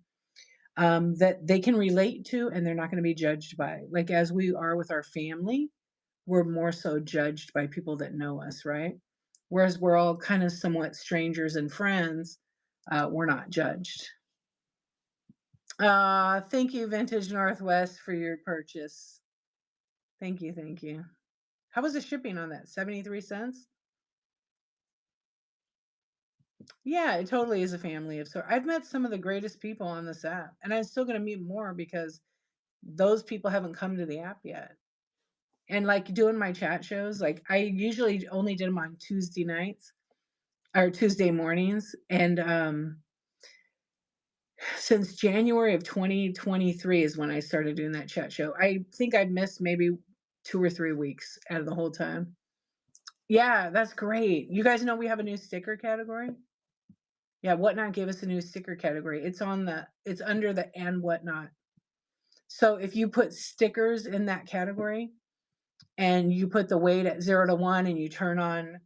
A: that they can relate to and they're not going to be judged by. Like as we are with our family, we're more so judged by people that know us, right? Whereas we're all kind of somewhat strangers and friends, we're not judged. Thank you, Vintage Northwest, for your purchase. Thank you, thank you. How was the shipping on that? 73 cents? Yeah, it totally is a family of so I've met some of the greatest people on this app, and I'm still gonna meet more because those people haven't come to the app yet. And, like, doing my chat shows, like, I usually only did them on Tuesday nights or Tuesday mornings, and, since January of 2023 is when I started doing that chat show. I think I missed maybe 2 or 3 weeks out of the whole time. Yeah, that's great. You guys know we have a new sticker category? Yeah, Whatnot gave us a new sticker category. It's under the "and whatnot." So, if you put stickers in that category and you put the weight at 0 to 1 and you turn on.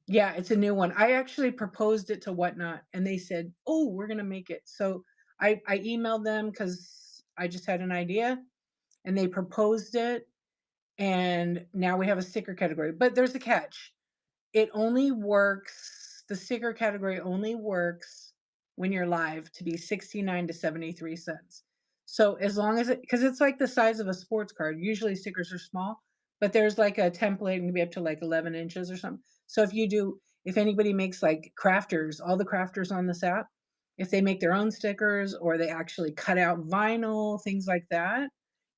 A: Yeah, it's a new one. I actually proposed it to Whatnot, and they said, "Oh, we're gonna make it." So I emailed them because I just had an idea, and they proposed it, and now we have a sticker category. But there's a catch. The sticker category only works when you're live to be 69 to 73 cents. So as long as because it's like the size of a sports card. Usually stickers are small, but there's like a template and be up to like 11 inches or something. So if anybody makes like crafters, all the crafters on this app, if they make their own stickers or they actually cut out vinyl, things like that,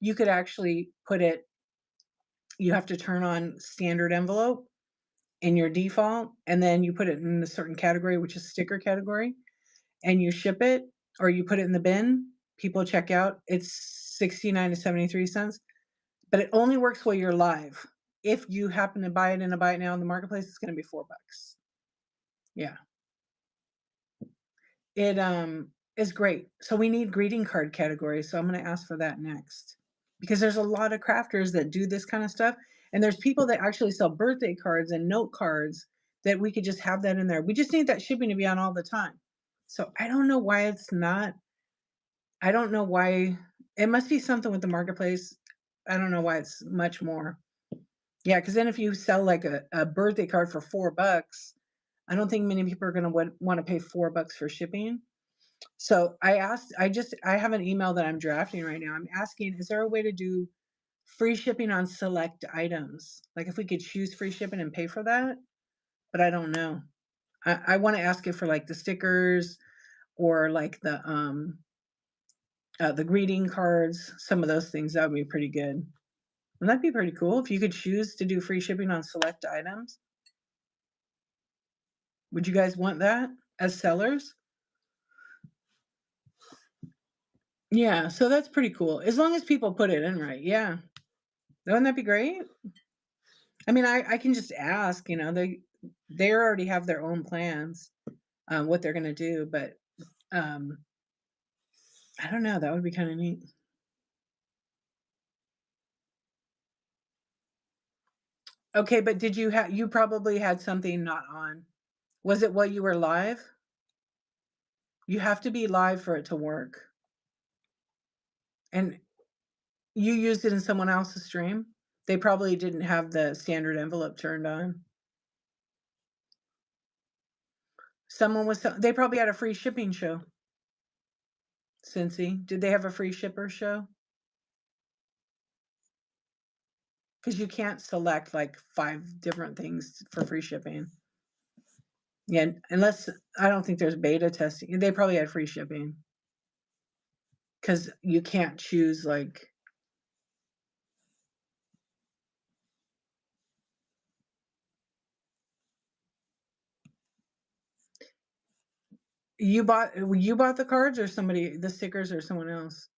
A: you could actually you have to turn on standard envelope in your default, and then you put it in a certain category, which is sticker category, and you ship it or you put it in the bin, people check out, it's 69 to 73 cents, but it only works while you're live. If you happen to buy it in a buy it now in the marketplace, it's gonna be $4. Yeah. It is great. So we need greeting card category. So I'm gonna ask for that next. Because there's a lot of crafters that do this kind of stuff. And there's people that actually sell birthday cards and note cards that we could just have that in there. We just need that shipping to be on all the time. So I don't know why It must be something with the marketplace. I don't know why it's much more. Yeah, because then if you sell, like, a birthday card for $4, I don't think many people are gonna wanna pay $4 for shipping. So, I have an email that I'm drafting right now. I'm asking, is there a way to do free shipping on select items? Like, if we could choose free shipping and pay for that? But I don't know. I wanna ask it for, like, the stickers or, like, the greeting cards, some of those things. That would be pretty good. Wouldn't that be pretty cool if you could choose to do free shipping on select items? Would you guys want that as sellers? Yeah, so that's pretty cool. As long as people put it in right. Yeah. Wouldn't that be great? I mean, I can just ask, they already have their own plans, what they're gonna do, but, um, I don't know, that would be kinda neat. Okay, but you probably had something not on. Was it while you were live? You have to be live for it to work. And you used it in someone else's stream? They probably didn't have the standard envelope turned on. They probably had a free shipping show, Cincy. Did they have a free shipper show? Because you can't select, like, 5 different things for free shipping. Yeah, unless I don't think there's beta testing. They probably had free shipping because you can't choose, like you bought the cards or the stickers or someone else?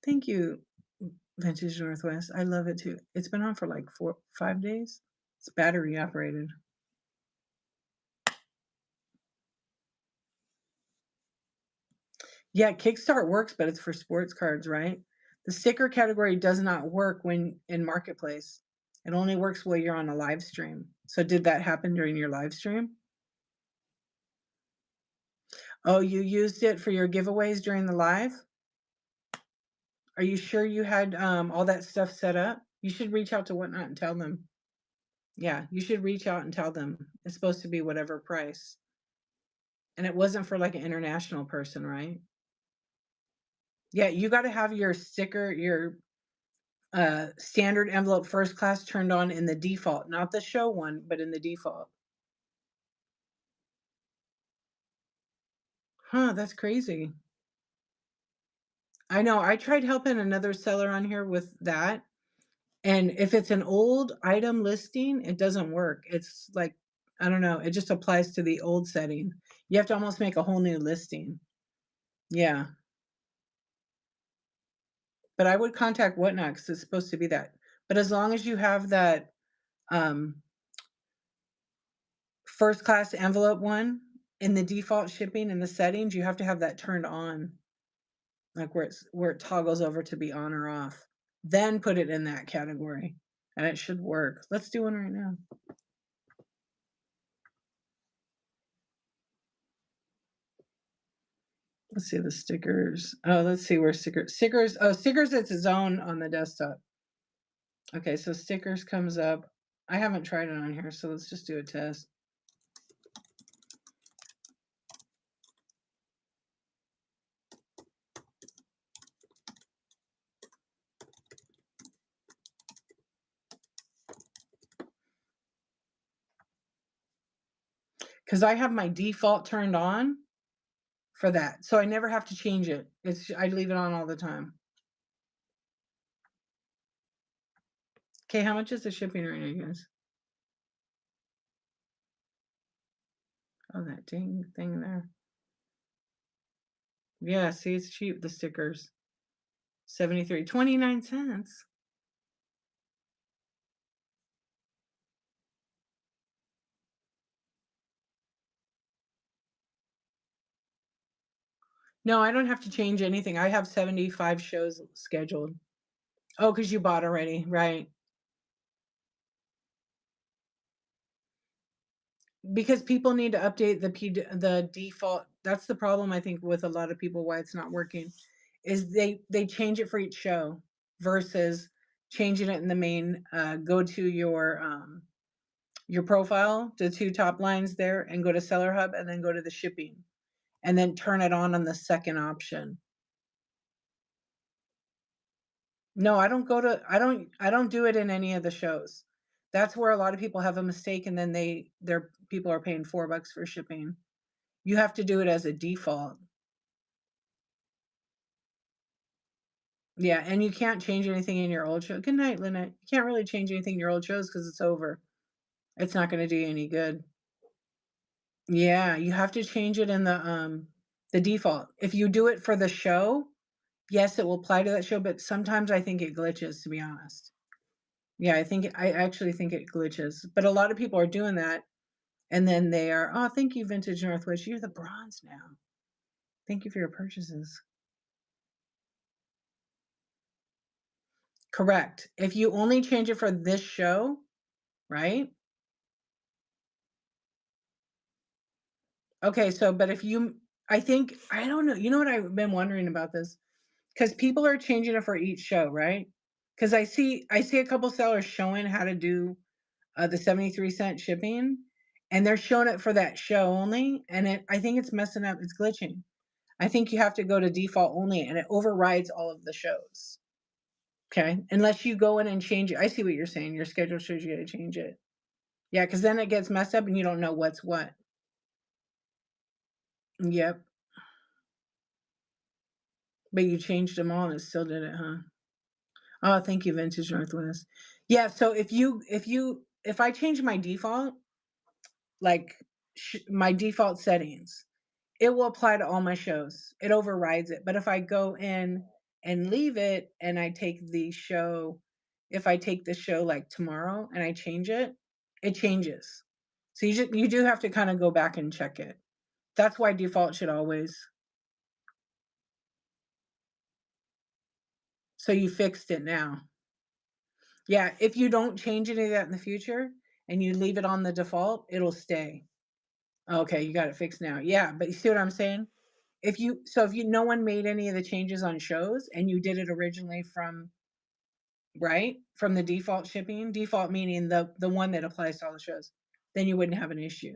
A: Thank you, Vintage Northwest. I love it too. It's been on for, like, 5 days. It's battery operated. Yeah, Kickstart works, but it's for sports cards, right? The sticker category does not work when in Marketplace. It only works while you're on a live stream. So did that happen during your live stream? Oh, you used it for your giveaways during the live? Are you sure you had, all that stuff set up? You should reach out to Whatnot and tell them. Yeah, you should reach out and tell them. It's supposed to be whatever price. And it wasn't for, like, an international person, right? Yeah, you gotta have your sticker, your standard envelope first class turned on in the default, not the show one, but in the default. Huh, that's crazy. I know, I tried helping another seller on here with that, and if it's an old item listing, it doesn't work. It's like, I don't know, it just applies to the old setting. You have to almost make a whole new listing. Yeah, but I would contact Whatnot because it's supposed to be that. But as long as you have that, um, first class envelope one in the default shipping in the settings, you have to have that turned on, like where it toggles over to be on or off. Then put it in that category, and it should work. Let's do one right now. Let's see the stickers. Oh, let's see where stickers. Oh, stickers, it's its own on the desktop. Okay, so stickers comes up. I haven't tried it on here, so let's just do a test. Because I have my default turned on for that, so I never have to change it. I leave it on all the time. Okay, how much is the shipping right now, guys? Oh, that dang thing there. Yeah, see, it's cheap, the stickers. 73, 29 cents. No, I don't have to change anything. I have 75 shows scheduled. Oh, because you bought already, right. Because people need to update the default. That's the problem, I think, with a lot of people, why it's not working. is they change it for each show versus changing it in the main. Go to your profile, the 2 top lines there, and go to Seller Hub, and then go to the shipping, and then turn it on the second option. No, I don't do it in any of the shows. That's where a lot of people have a mistake, and then their people are paying $4 for shipping. You have to do it as a default. Yeah, and you can't change anything in your old show. Good night, Lynette. You can't really change anything in your old shows because it's over. It's not gonna do you any good. Yeah, you have to change it in the default. If you do it for the show, yes, it will apply to that show, but sometimes I think it glitches, to be honest. Yeah, I actually think it glitches. But a lot of people are doing that, and then they are, "Oh, thank you, Vintage Northwest. You're the bronze now. Thank you for your purchases." Correct. If you only change it for this show, right? Okay, so but if you I think I don't know. You know what I've been wondering about this? Because people are changing it for each show, right? Because I see a couple sellers showing how to do the 73 cent shipping, and they're showing it for that show only, and I think it's messing up. It's glitching. I think you have to go to default only, and it overrides all of the shows. Okay, unless you go in and change it. I see what you're saying. Your schedule shows you got to change it. Yeah, because then it gets messed up, and you don't know what's what. Yep, but you changed them all, and it still did it, huh? Oh, thank you, Vintage Northwest. Yeah, so if I change my default, like my default settings, it will apply to all my shows. It overrides it. But if I go in and leave it and I take the show, if I take the show like tomorrow and I change it, it changes. So you do have to kind of go back and check it. That's why default should always. So you fixed it now. Yeah, if you don't change any of that in the future and you leave it on the default, it'll stay. Okay, you got it fixed now. Yeah, but you see what I'm saying? If no one made any of the changes on shows and you did it originally from right from the default shipping, default meaning the one that applies to all the shows, then you wouldn't have an issue.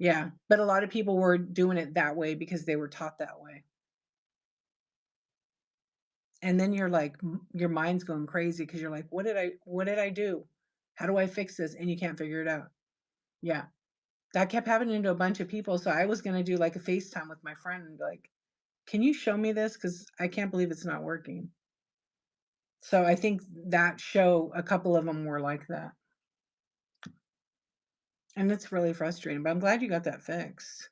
A: Yeah, but a lot of people were doing it that way because they were taught that way. And then you're like your mind's going crazy because you're like, what did I do? How do I fix this? And you can't figure it out. Yeah. That kept happening to a bunch of people. So I was gonna do like a FaceTime with my friend and be like, can you show me this? Because I can't believe it's not working. So I think that show, a couple of them were like that. And it's really frustrating, but I'm glad you got that fixed.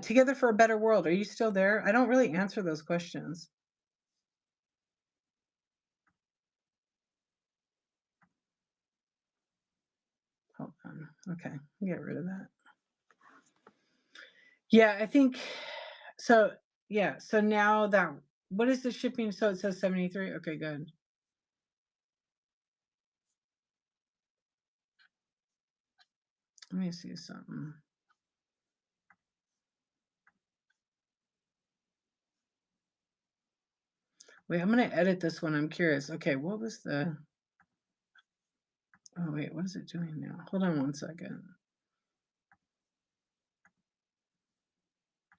A: Together for a Better World, are you still there? I don't really answer those questions. Hold on. Okay, get rid of that. Yeah, I think so. Yeah, so now that what is the shipping? So it says 73. Okay, good. Let me see something. Wait, I'm gonna edit this one. I'm curious. Okay, what was the oh wait, what is it doing now? Hold on one second.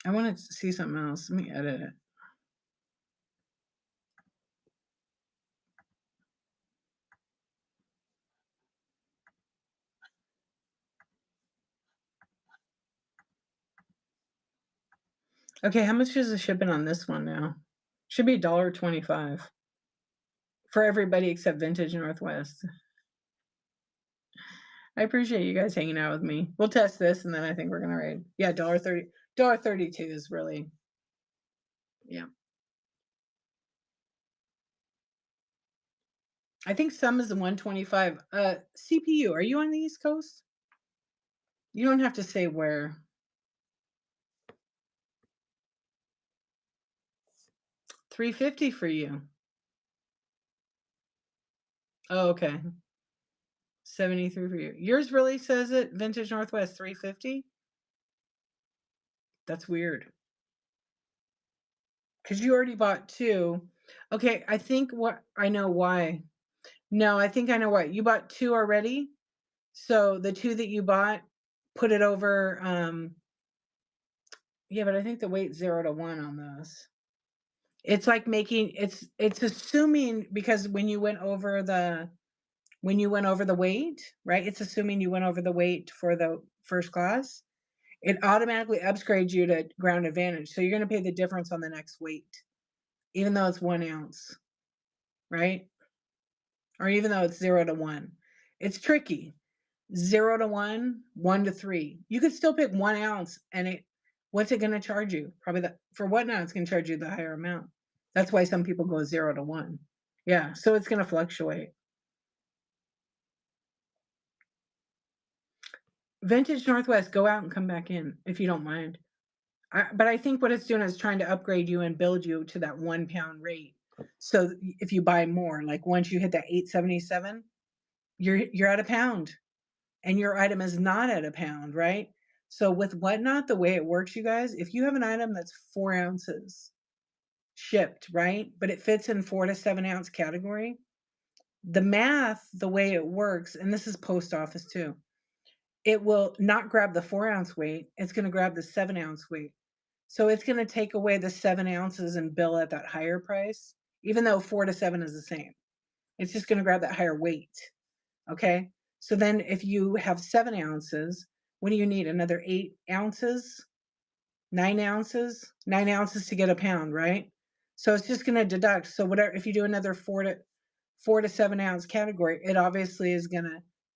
A: I want to see something else. Let me edit it. Okay, how much is the shipping on this one now? Should be $1.25 for everybody except Vintage Northwest. I appreciate you guys hanging out with me. We'll test this and then I think we're gonna rate. Yeah, $1.30. $1.32 is really yeah. I think some is the 125. CPU, are you on the East Coast? You don't have to say where. 350 for you. Oh, okay. 73 for you. Yours really says it, Vintage Northwest 350? That's weird. Because you already bought 2. Okay, I think what I know why. No, I think I know why. You bought 2 already? So the 2 that you bought, put it over, yeah, but I think the weight's 0 to 1 on those. It's like making it's assuming because when you went over the weight, right? It's assuming you went over the weight for the first class. It automatically upgrades you to ground advantage. So you're gonna pay the difference on the next weight, even though it's 1 ounce, right? Or even though it's 0 to 1. It's tricky. 0 to 1, 1 to 3. You could still pick 1 ounce and what's it gonna charge you? Probably for what now it's gonna charge you the higher amount. That's why some people go 0 to 1. Yeah, so it's gonna fluctuate. Vintage Northwest, go out and come back in if you don't mind. But I think what it's doing is trying to upgrade you and build you to that 1 pound rate. So if you buy more, like once you hit that 877, you're at a pound and your item is not at a pound, right? So with Whatnot, the way it works, you guys, if you have an item that's 4 ounces shipped, right? But it fits in 4 to 7 ounce category, the math, the way it works, and this is post office too, it will not grab the 4 ounce weight, it's going to grab the 7 ounce weight. So it's going to take away the 7 ounces and bill at that higher price, even though 4 to 7 is the same. It's just going to grab that higher weight. Okay. So then if you have 7 ounces, what do you need? Another 8 ounces, 9 ounces, 9 ounces to get a pound, right? So it's just going to deduct. So whatever, if you do another 4 to 7 ounce category, it obviously is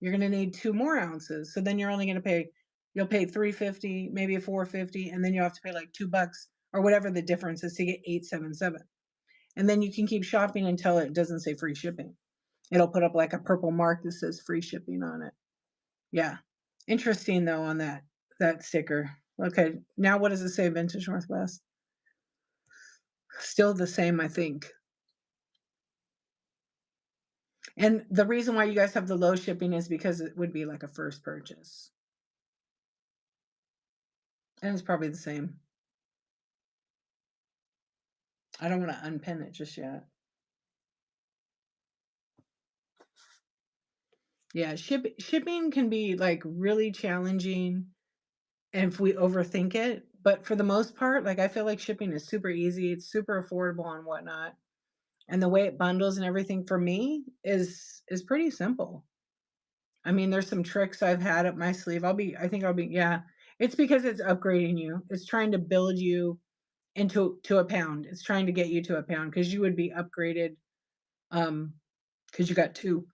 A: you're going to need 2 more ounces. So then you're only going to you'll pay 350, maybe a 450, and then you'll have to pay like $2 or whatever the difference is to get 877. And then you can keep shopping until it doesn't say free shipping. It'll put up like a purple mark that says free shipping on it. Yeah. Interesting though on that sticker. Okay, now what does it say, Vintage Northwest? Still the same, I think. And the reason why you guys have the low shipping is because it would be like a first purchase. And it's probably the same. I don't want to unpin it just yet. Yeah, shipping can be like really challenging if we overthink it. But for the most part, like I feel like shipping is super easy. It's super affordable and whatnot. And the way it bundles and everything for me is pretty simple. I mean, there's some tricks I've had up my sleeve. Yeah. It's because it's upgrading you. It's trying to build you to a pound. It's trying to get you to a pound because you would be upgraded because you got 2.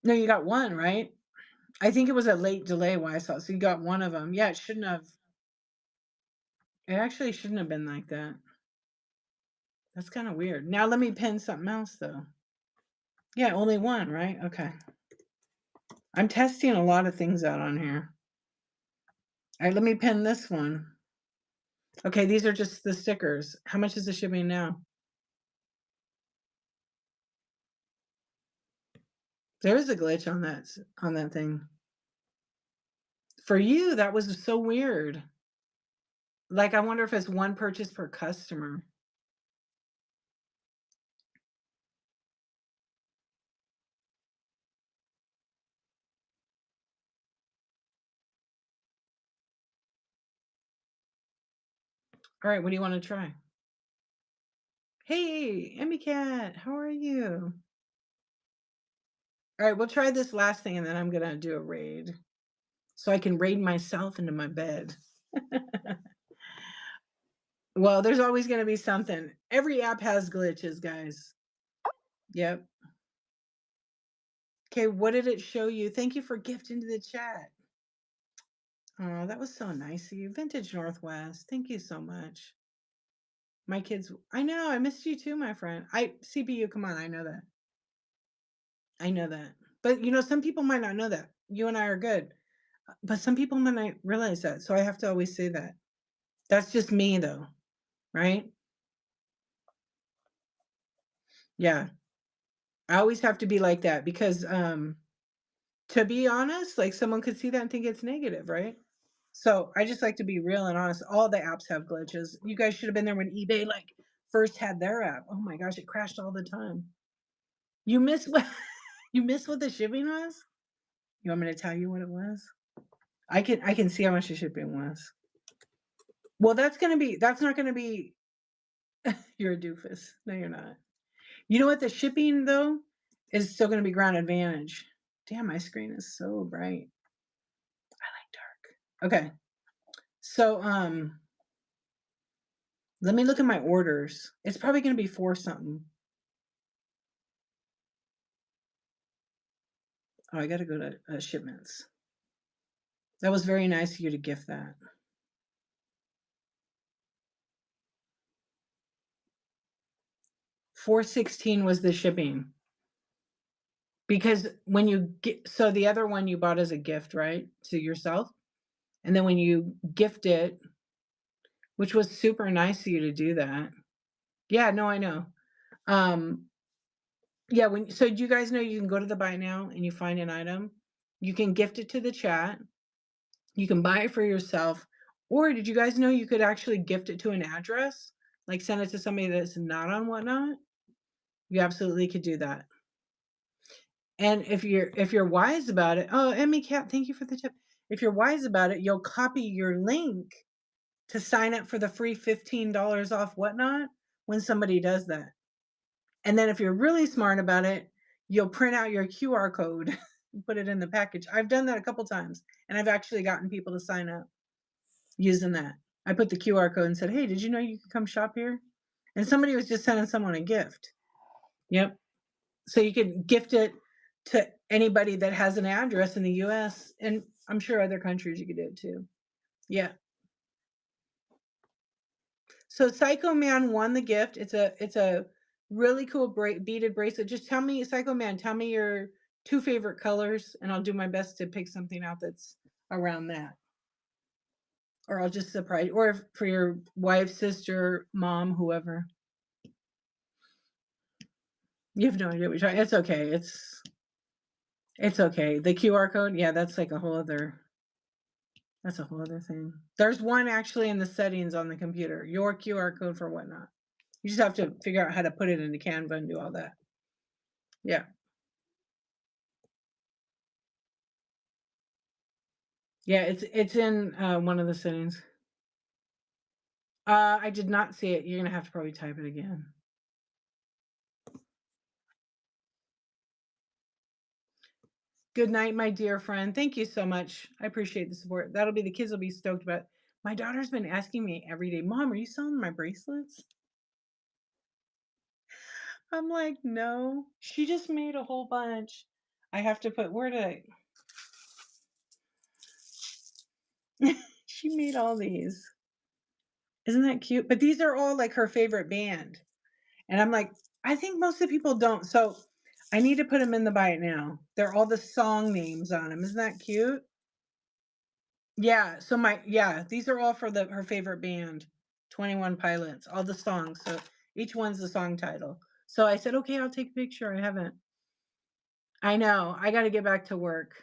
A: No, you got 1, right? I think it was a late delay why I saw it. So you got 1 of them. Yeah, it actually shouldn't have been like that. That's kind of weird. Now let me pin something else though. Yeah, only 1, right? Okay. I'm testing a lot of things out on here. All right, let me pin this one. Okay, these are just the stickers. How much is the shipping now? There is a glitch on that thing. For you, that was so weird. Like, I wonder if it's 1 purchase per customer. All right, what do you want to try? Hey, Emmy Cat, how are you? All right, we'll try this last thing and then I'm gonna do a raid. So I can raid myself into my bed. Well, there's always gonna be something. Every app has glitches, guys. Yep. Okay, what did it show you? Thank you for gifting to the chat. Oh, that was so nice of you. Vintage Northwest. Thank you so much. My kids, I know, I missed you too, my friend. CPU, come on, I know that. I know that. But some people might not know that. You and I are good. But some people might not realize that. So I have to always say that. That's just me though, right? Yeah. I always have to be like that because, to be honest, like, someone could see that and think it's negative, right? So, I just like to be real and honest. All the apps have glitches. You guys should have been there when eBay, like, first had their app. Oh my gosh, it crashed all the time. You miss what you miss what the shipping was? You want me to tell you what it was? I can see how much the shipping was. Well, that's not gonna be you're a doofus. No, you're not. You know what? The shipping, though, is still gonna be Ground Advantage. Damn, my screen is so bright. I like dark. Okay. So, let me look at my orders. It's probably gonna be 4 something. Oh, I gotta go to, shipments. That was very nice of you to gift that. 416 was the shipping. Because when you get so the other one you bought as a gift, right, to yourself? And then when you gift it, which was super nice of you to do that. Yeah, no, I know. Um, yeah, when so do you guys know you can go to the buy now and you find an item, you can gift it to the chat, you can buy it for yourself, or did you guys know you could actually gift it to an address? Like send it to somebody that's not on Whatnot? You absolutely could do that. And if you're wise about it, oh, Emmy Cat, thank you for the tip. If you're wise about it, you'll copy your link to sign up for the free $15 off Whatnot when somebody does that. And then if you're really smart about it, you'll print out your QR code and put it in the package. I've done that a couple times, and I've actually gotten people to sign up using that. I put the QR code and said, "Hey, did you know you could come shop here?" And somebody was just sending someone a gift. Yep. So you could gift it to anybody that has an address in the US, and I'm sure other countries you could do it too. Yeah. So Psycho Man won the gift. It's a really cool beaded bracelet. Just tell me, Psycho Man, tell me your 2 favorite colors, and I'll do my best to pick something out that's around that. Or I'll just surprise or for your wife, sister, mom, whoever. You have no idea what you're talking. It's okay. It's okay. The QR code, yeah, that's a whole other thing. There's one actually in the settings on the computer. Your QR code for Whatnot. You just have to figure out how to put it into Canva and do all that. Yeah. Yeah, it's in, one of the settings. I did not see it. You're gonna have to probably type it again. Good night, my dear friend. Thank you so much. I appreciate the support. That'll be the kids will be stoked about. My daughter's been asking me every day, "Mom, are you selling my bracelets?" I'm like, "No." She just made a whole bunch. I have to put where did I she made all these. Isn't that cute? But these are all like her favorite band. And I'm like, I think most of the people don't. So I need to put them in the buy it now. They're all the song names on them. Isn't that cute? Yeah. So these are all for the her favorite band, 21 Pilots, all the songs. So each one's the song title. So I said, okay, I'll take a picture. I haven't. I know. I got to get back to work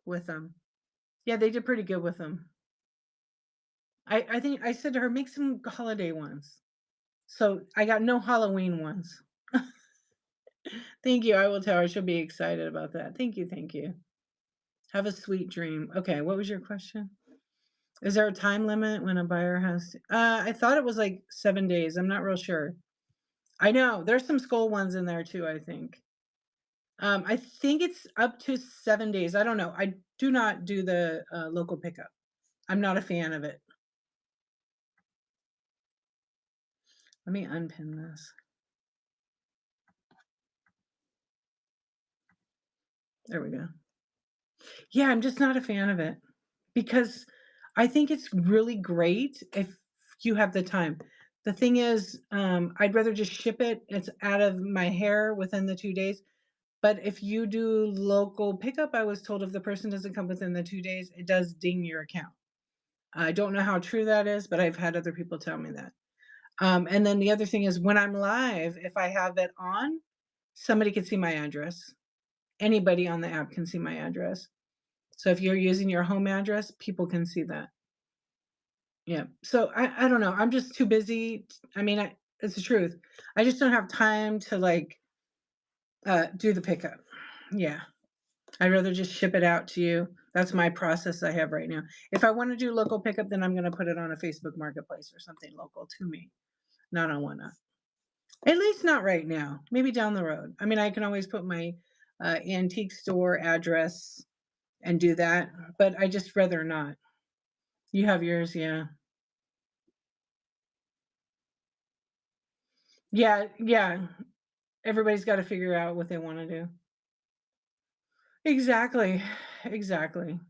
A: with them. Yeah, they did pretty good with them. I think I said to her, make some holiday ones. So I got no Halloween ones. Thank you. I will tell her she'll be excited about that. Thank you. Thank you. Have a sweet dream. Okay, what was your question? Is there a time limit when a buyer has I thought it was like 7 days. I'm not real sure. I know. There's some skull ones in there too, I think. I think it's up to 7 days. I don't know. I do not do the local pickup. I'm not a fan of it. Let me unpin this. There we go. Yeah, I'm just not a fan of it because I think it's really great if you have the time. The thing is, I'd rather just ship it. It's out of my hair within the 2 days. But if you do local pickup, I was told if the person doesn't come within the 2 days, it does ding your account. I don't know how true that is, but I've had other people tell me that. And then the other thing is when I'm live, if I have it on, somebody can see my address. Anybody on the app can see my address. So if you're using your home address, people can see that. Yeah. So I don't know. I'm just too busy. I mean, it's the truth. I just don't have time to like do the pickup. Yeah. I'd rather just ship it out to you. That's my process I have right now. If I want to do local pickup, then I'm going to put it on a Facebook marketplace or something local to me, not on Whatnot. At least not right now. Maybe down the road. I mean, I can always put my antique store address and do that, but I just rather not. You have yours, yeah. Yeah, yeah. Everybody's got to figure out what they want to do. Exactly. Exactly.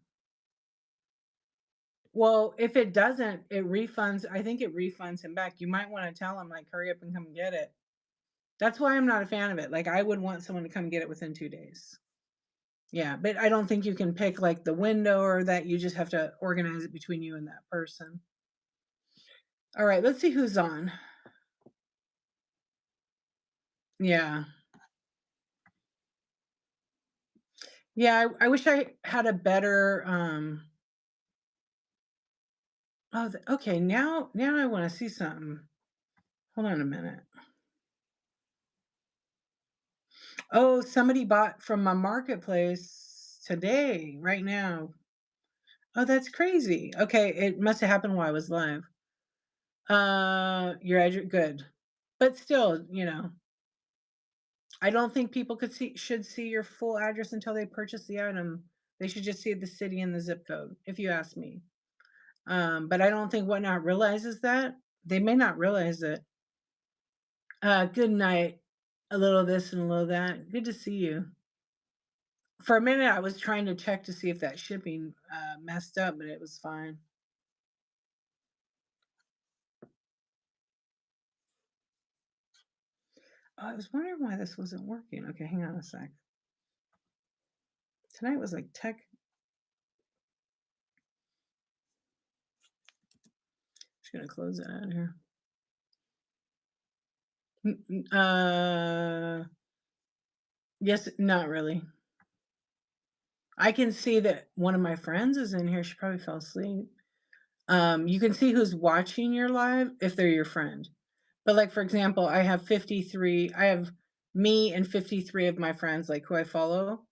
A: Well, if it doesn't, it refunds. I think it refunds him back. You might want to tell him, like, hurry up and come get it. That's why I'm not a fan of it. Like, I would want someone to come get it within 2 days. Yeah, but I don't think you can pick like the window or that. You just have to organize it between you and that person. All right, let's see who's on. Yeah. Yeah, I wish I had a better oh, okay, now I wanna see something. Hold on a minute. Oh, somebody bought from my marketplace today, right now. Oh, that's crazy. Okay, it must have happened while I was live. Your address good. But still, I don't think people should see your full address until they purchase the item. They should just see the city and the zip code, if you ask me. But I don't think Whatnot realizes that. They may not realize it. Good night. A little this and a little that. Good to see you. For a minute, I was trying to check to see if that shipping messed up, but it was fine. Oh, I was wondering why this wasn't working. Okay, hang on a sec. Tonight was like tech. Just gonna close it out here. Yes, not really. I can see that one of my friends is in here. She probably fell asleep. You can see who's watching your live if they're your friend. But like for example, I have 53. I have me and 53 of my friends, like who I follow.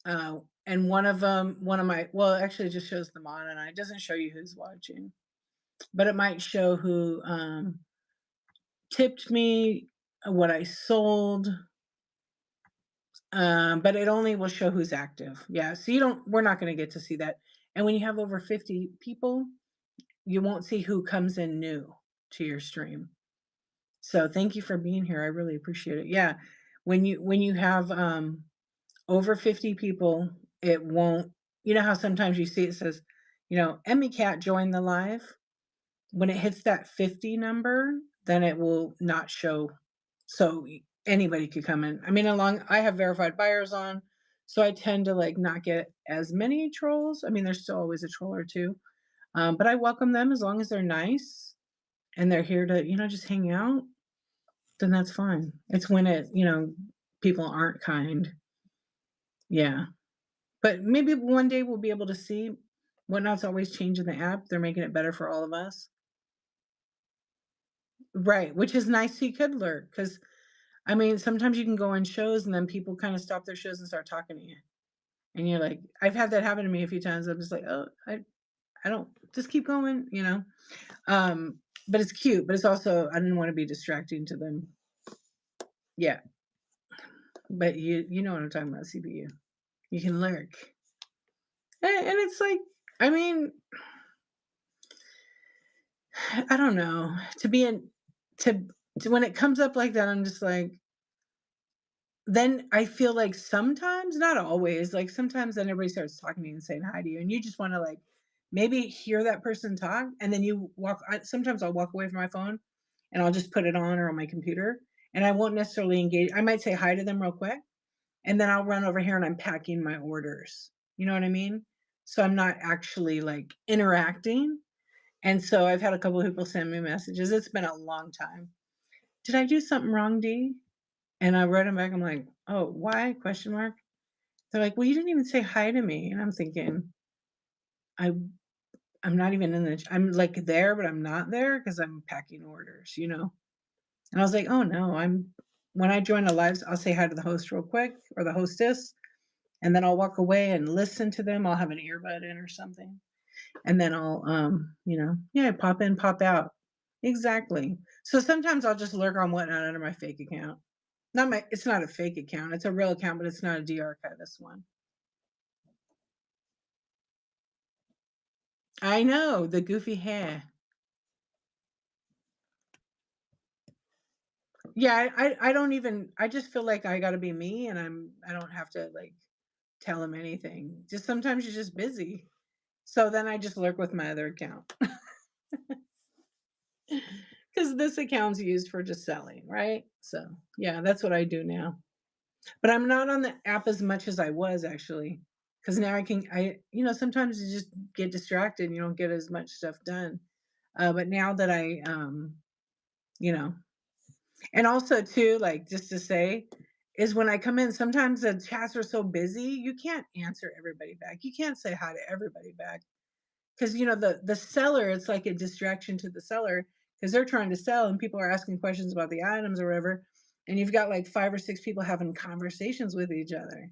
A: And one of my well, actually it just shows them on and it doesn't show you who's watching. But it might show who tipped me, what I sold. But it only will show who's active. Yeah. So we're not gonna get to see that. And when you have over 50 people, you won't see who comes in new to your stream. So thank you for being here. I really appreciate it. Yeah. When you have over 50 people, it won't, you know how sometimes you see it says, Emmy Cat joined the live. When it hits that 50 number, then it will not show. So anybody could come in. I mean, I have verified buyers on, so I tend to like not get as many trolls. I mean, there's still always a troll or two. But I welcome them as long as they're nice and they're here to, just hang out, then that's fine. It's when people aren't kind. Yeah. But maybe one day we'll be able to see. Whatnot's always changing the app. They're making it better for all of us. Right. Which is nice he could lurk. Because I mean, sometimes you can go on shows and then people kind of stop their shows and start talking to you. And you're like, I've had that happen to me a few times. I'm just like, oh, I don't just keep going. But it's cute, but it's also I didn't want to be distracting to them. Yeah. But you know what I'm talking about, CPU. You can lurk. And it's like, I mean, I don't know. To when it comes up like that, I'm just like, then I feel like sometimes, not always, like sometimes then everybody starts talking to you and saying hi to you, and you just want to like maybe hear that person talk, and then you sometimes I'll walk away from my phone and I'll just put it on or on my computer, and I won't necessarily engage. I might say hi to them real quick, and then I'll run over here and I'm packing my orders. You know what I mean? So I'm not actually like interacting. And so I've had a couple of people send me messages. It's been a long time. Did I do something wrong, D? And I wrote 'em back, I'm like, "Oh, why?" Question mark. They're like, "Well, you didn't even say hi to me." And I'm thinking, I I'm not even in the I'm, like, there, but I'm not there because 'cause I'm packing orders, you know? And I was like, "Oh, no, I'm" when I join a live I'll say hi to the host real quick or the hostess, and then I'll walk away and listen to them. I'll have an earbud in or something, and then I'll, yeah, pop in, pop out. Exactly. So sometimes I'll just lurk on Whatnot under my fake account. Not my it's not a fake account, it's a real account, but it's not a de-archivist one. I know, the goofy hair. Yeah, I don't even I just feel like I gotta be me, and I don't have to, like, tell him anything. Just sometimes you're just busy. So then I just lurk with my other account because this account's used for just selling, right? So, yeah, that's what I do now. But I'm not on the app as much as I was actually, because now sometimes you just get distracted and you don't get as much stuff done. But now that you know and also too, like, just to say, is when I come in, sometimes the chats are so busy, you can't answer everybody back. You can't say hi to everybody back. 'Cause, the seller, it's like a distraction to the seller because 'cause they're trying to sell and people are asking questions about the items or whatever, and you've got, like, 5 or 6 people having conversations with each other.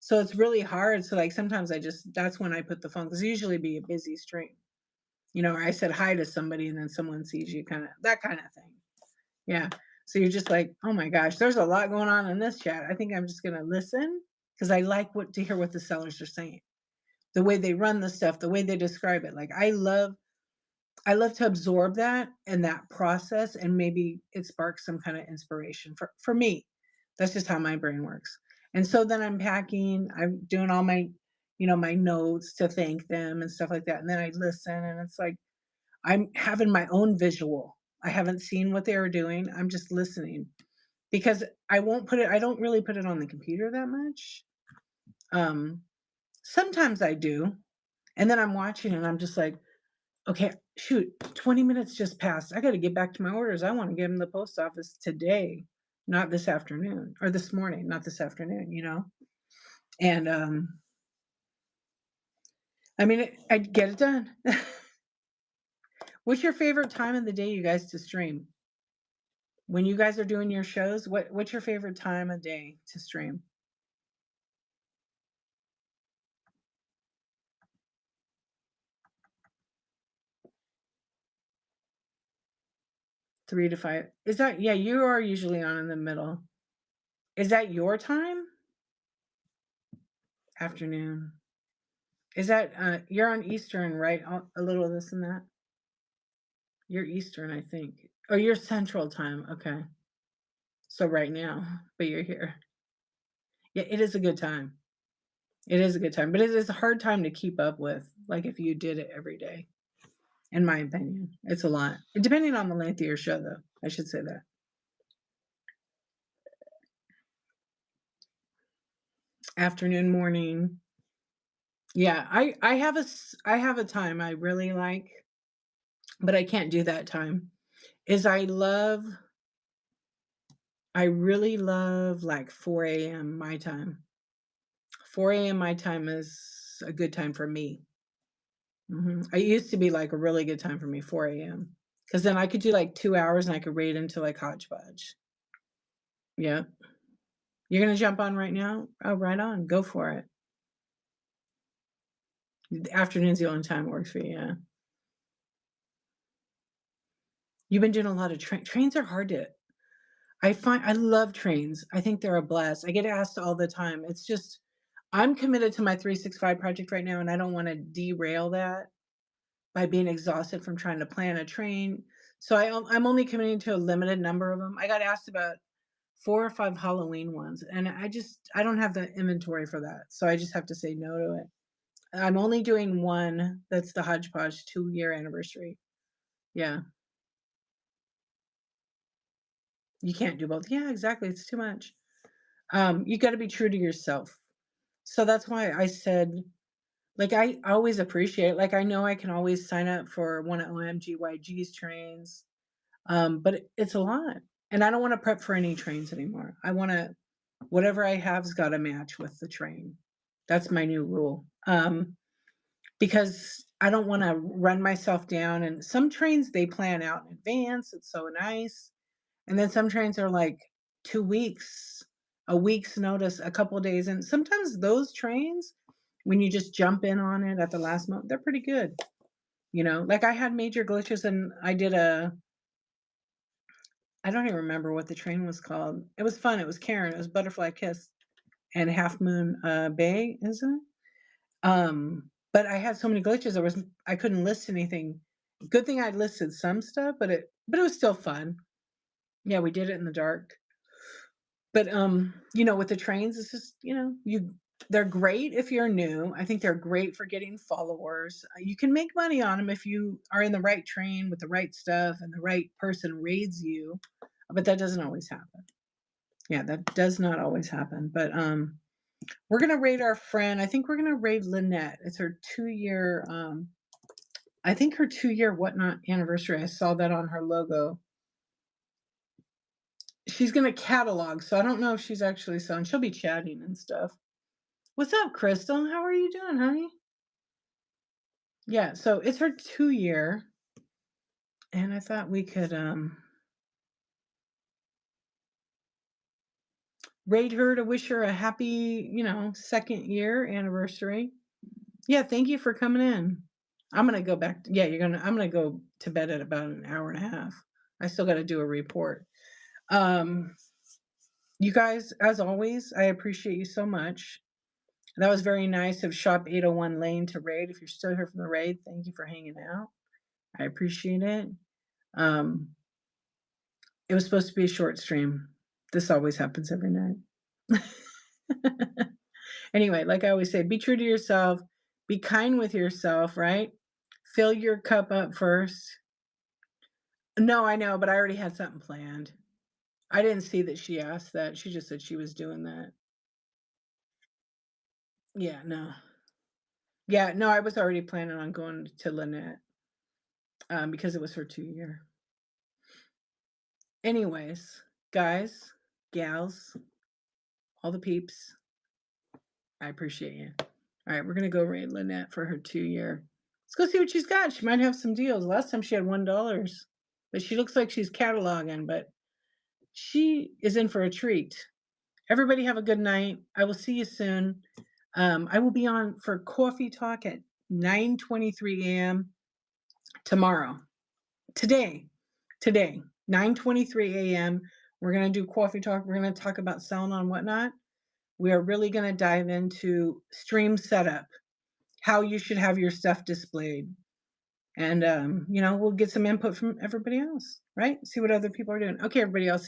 A: So it's really hard, so, like, sometimes I just that's when I put the phone 'cause it usually be a busy stream, or I said hi to somebody and then someone sees you kinda that kinda thing. Yeah. So you're just like, "Oh my gosh, there's a lot going on in this chat. I think I'm just gonna listen because I like what to hear what the sellers are saying. The way they run the stuff, the way they describe it. Like, I love to absorb that and that process, and maybe it sparks some kinda inspiration for me. That's just how my brain works. And so then I'm packing, I'm doing all my notes to thank them and stuff like that, and then I listen, and it's like I'm having my own visual. I haven't seen what they were doing, I'm just listening because I don't really put it on the computer that much. Um, Sometimes I do, and then I'm watching and I'm just like, "Okay, shoot, 20 minutes just passed. I gotta get back to my orders. I wanna get them to the post office today, not this afternoon or this morning, not this afternoon," you know? And, I mean, I'd get it done. What's your favorite time of the day you guys to stream? When you guys are doing your shows, what's your favorite time of day to stream? 3 to 5. Is that yeah, you are usually on in the middle. Is that your time? Afternoon. Is that, you're on Eastern, right? A little of this and that? You're Eastern, I think. Oh, you're Central Time, okay. So right now, but you're here. Yeah, it is a good time. It is a good time, but it is a hard time to keep up with, like, if you did it every day, in my opinion. It's a lot. Depending on the length of your show, though, I should say that. Afternoon, morning. Yeah, I have a time I really like, but I can't do that time, is I really love, like, 4 AM my time. 4 AM my time is a good time for me. It used to be, like, a really good time for me, 4 AM, because then I could do, like, 2 hours and I could read into, like, Hodgepodge. Yeah. You're gonna jump on right now? Oh, right on, go for it. The afternoon's the only time it works for you, yeah. You've been doing a lot of trains are hard to I love trains. I think they're a blast. I get asked all the time. It's just I'm committed to my 365 project right now, and I don't wanna derail that by being exhausted from trying to plan a train. So I'm only committing to a limited number of them. I got asked about 4 or 5 Halloween ones, and I don't have the inventory for that, so I just have to say no to it. I'm only doing one that's the Hodgepodge 2-year anniversary. Yeah, you can't do both. Yeah, exactly, it's too much. You gotta be true to yourself. So that's why I said like, I always appreciate like, I know I can always sign up for one of OMGYG's trains, but it's a lot. And I don't wanna prep for any trains anymore. I wanna whatever I have's gotta match with the train. That's my new rule. Because I don't wanna run myself down, and some trains, they plan out in advance, it's so nice, and then some trains are like 2 weeks, a week's notice, a couple days, and sometimes those trains, when you just jump in on it at the last moment, they're pretty good, you know? Like, I had major glitches and I don't even remember what the train was called. It was fun, it was Karen, it was Butterfly Kiss and Half Moon, Bay, is it? But I had so many glitches, I couldn't list anything. Good thing I listed some stuff, but it was still fun. Yeah, we did it in the dark. But, with the trains, it's just, they're great if you're new. I think they're great for getting followers. You can make money on them if you are in the right train with the right stuff and the right person raids you, but that doesn't always happen. Yeah, that does not always happen. But we're gonna raid our friend. I think we're gonna raid Lynette. It's her 2-year. I think her 2-year whatnot anniversary. I saw that on her logo. She's gonna catalog, so I don't know if she's actually selling. She'll be chatting and stuff. What's up, Crystal? How are you doing, honey? Yeah, so it's her 2-year, and I thought we could raid her to wish her a happy, 2nd year anniversary. Yeah, thank you for coming in. I'm gonna go back. Yeah, I'm gonna go to bed at about an hour and a half. I still got to do a report. Um, you guys, as always, I appreciate you so much. That was very nice of Shop 801 Lane to raid. If you're still here from the raid, thank you for hanging out. I appreciate it. Um, it was supposed to be a short stream. This always happens every night. Anyway, like I always say, be true to yourself, be kind with yourself, right? Fill your cup up first. No, I know, but I already had something planned. I didn't see that she asked that. She just said she was doing that. Yeah, no. Yeah, no, I was already planning on going to Lynette, because it was her 2-year. Anyways, guys, gals, all the peeps, I appreciate you. All right, we're gonna go raid Lynette for her 2-year. Let's go see what she's got. She might have some deals. Last time she had $1, but she looks like she's cataloging, but she is in for a treat. Everybody have a good night. I will see you soon. I will be on for coffee talk at 9:23 a.m. tomorrow. Today, 9:23 a.m. We're gonna do coffee talk. We're gonna talk about selling on Whatnot. We are really gonna dive into stream setup, how you should have your stuff displayed, and we'll get some input from everybody else, right? See what other people are doing. Okay, everybody, I'll see.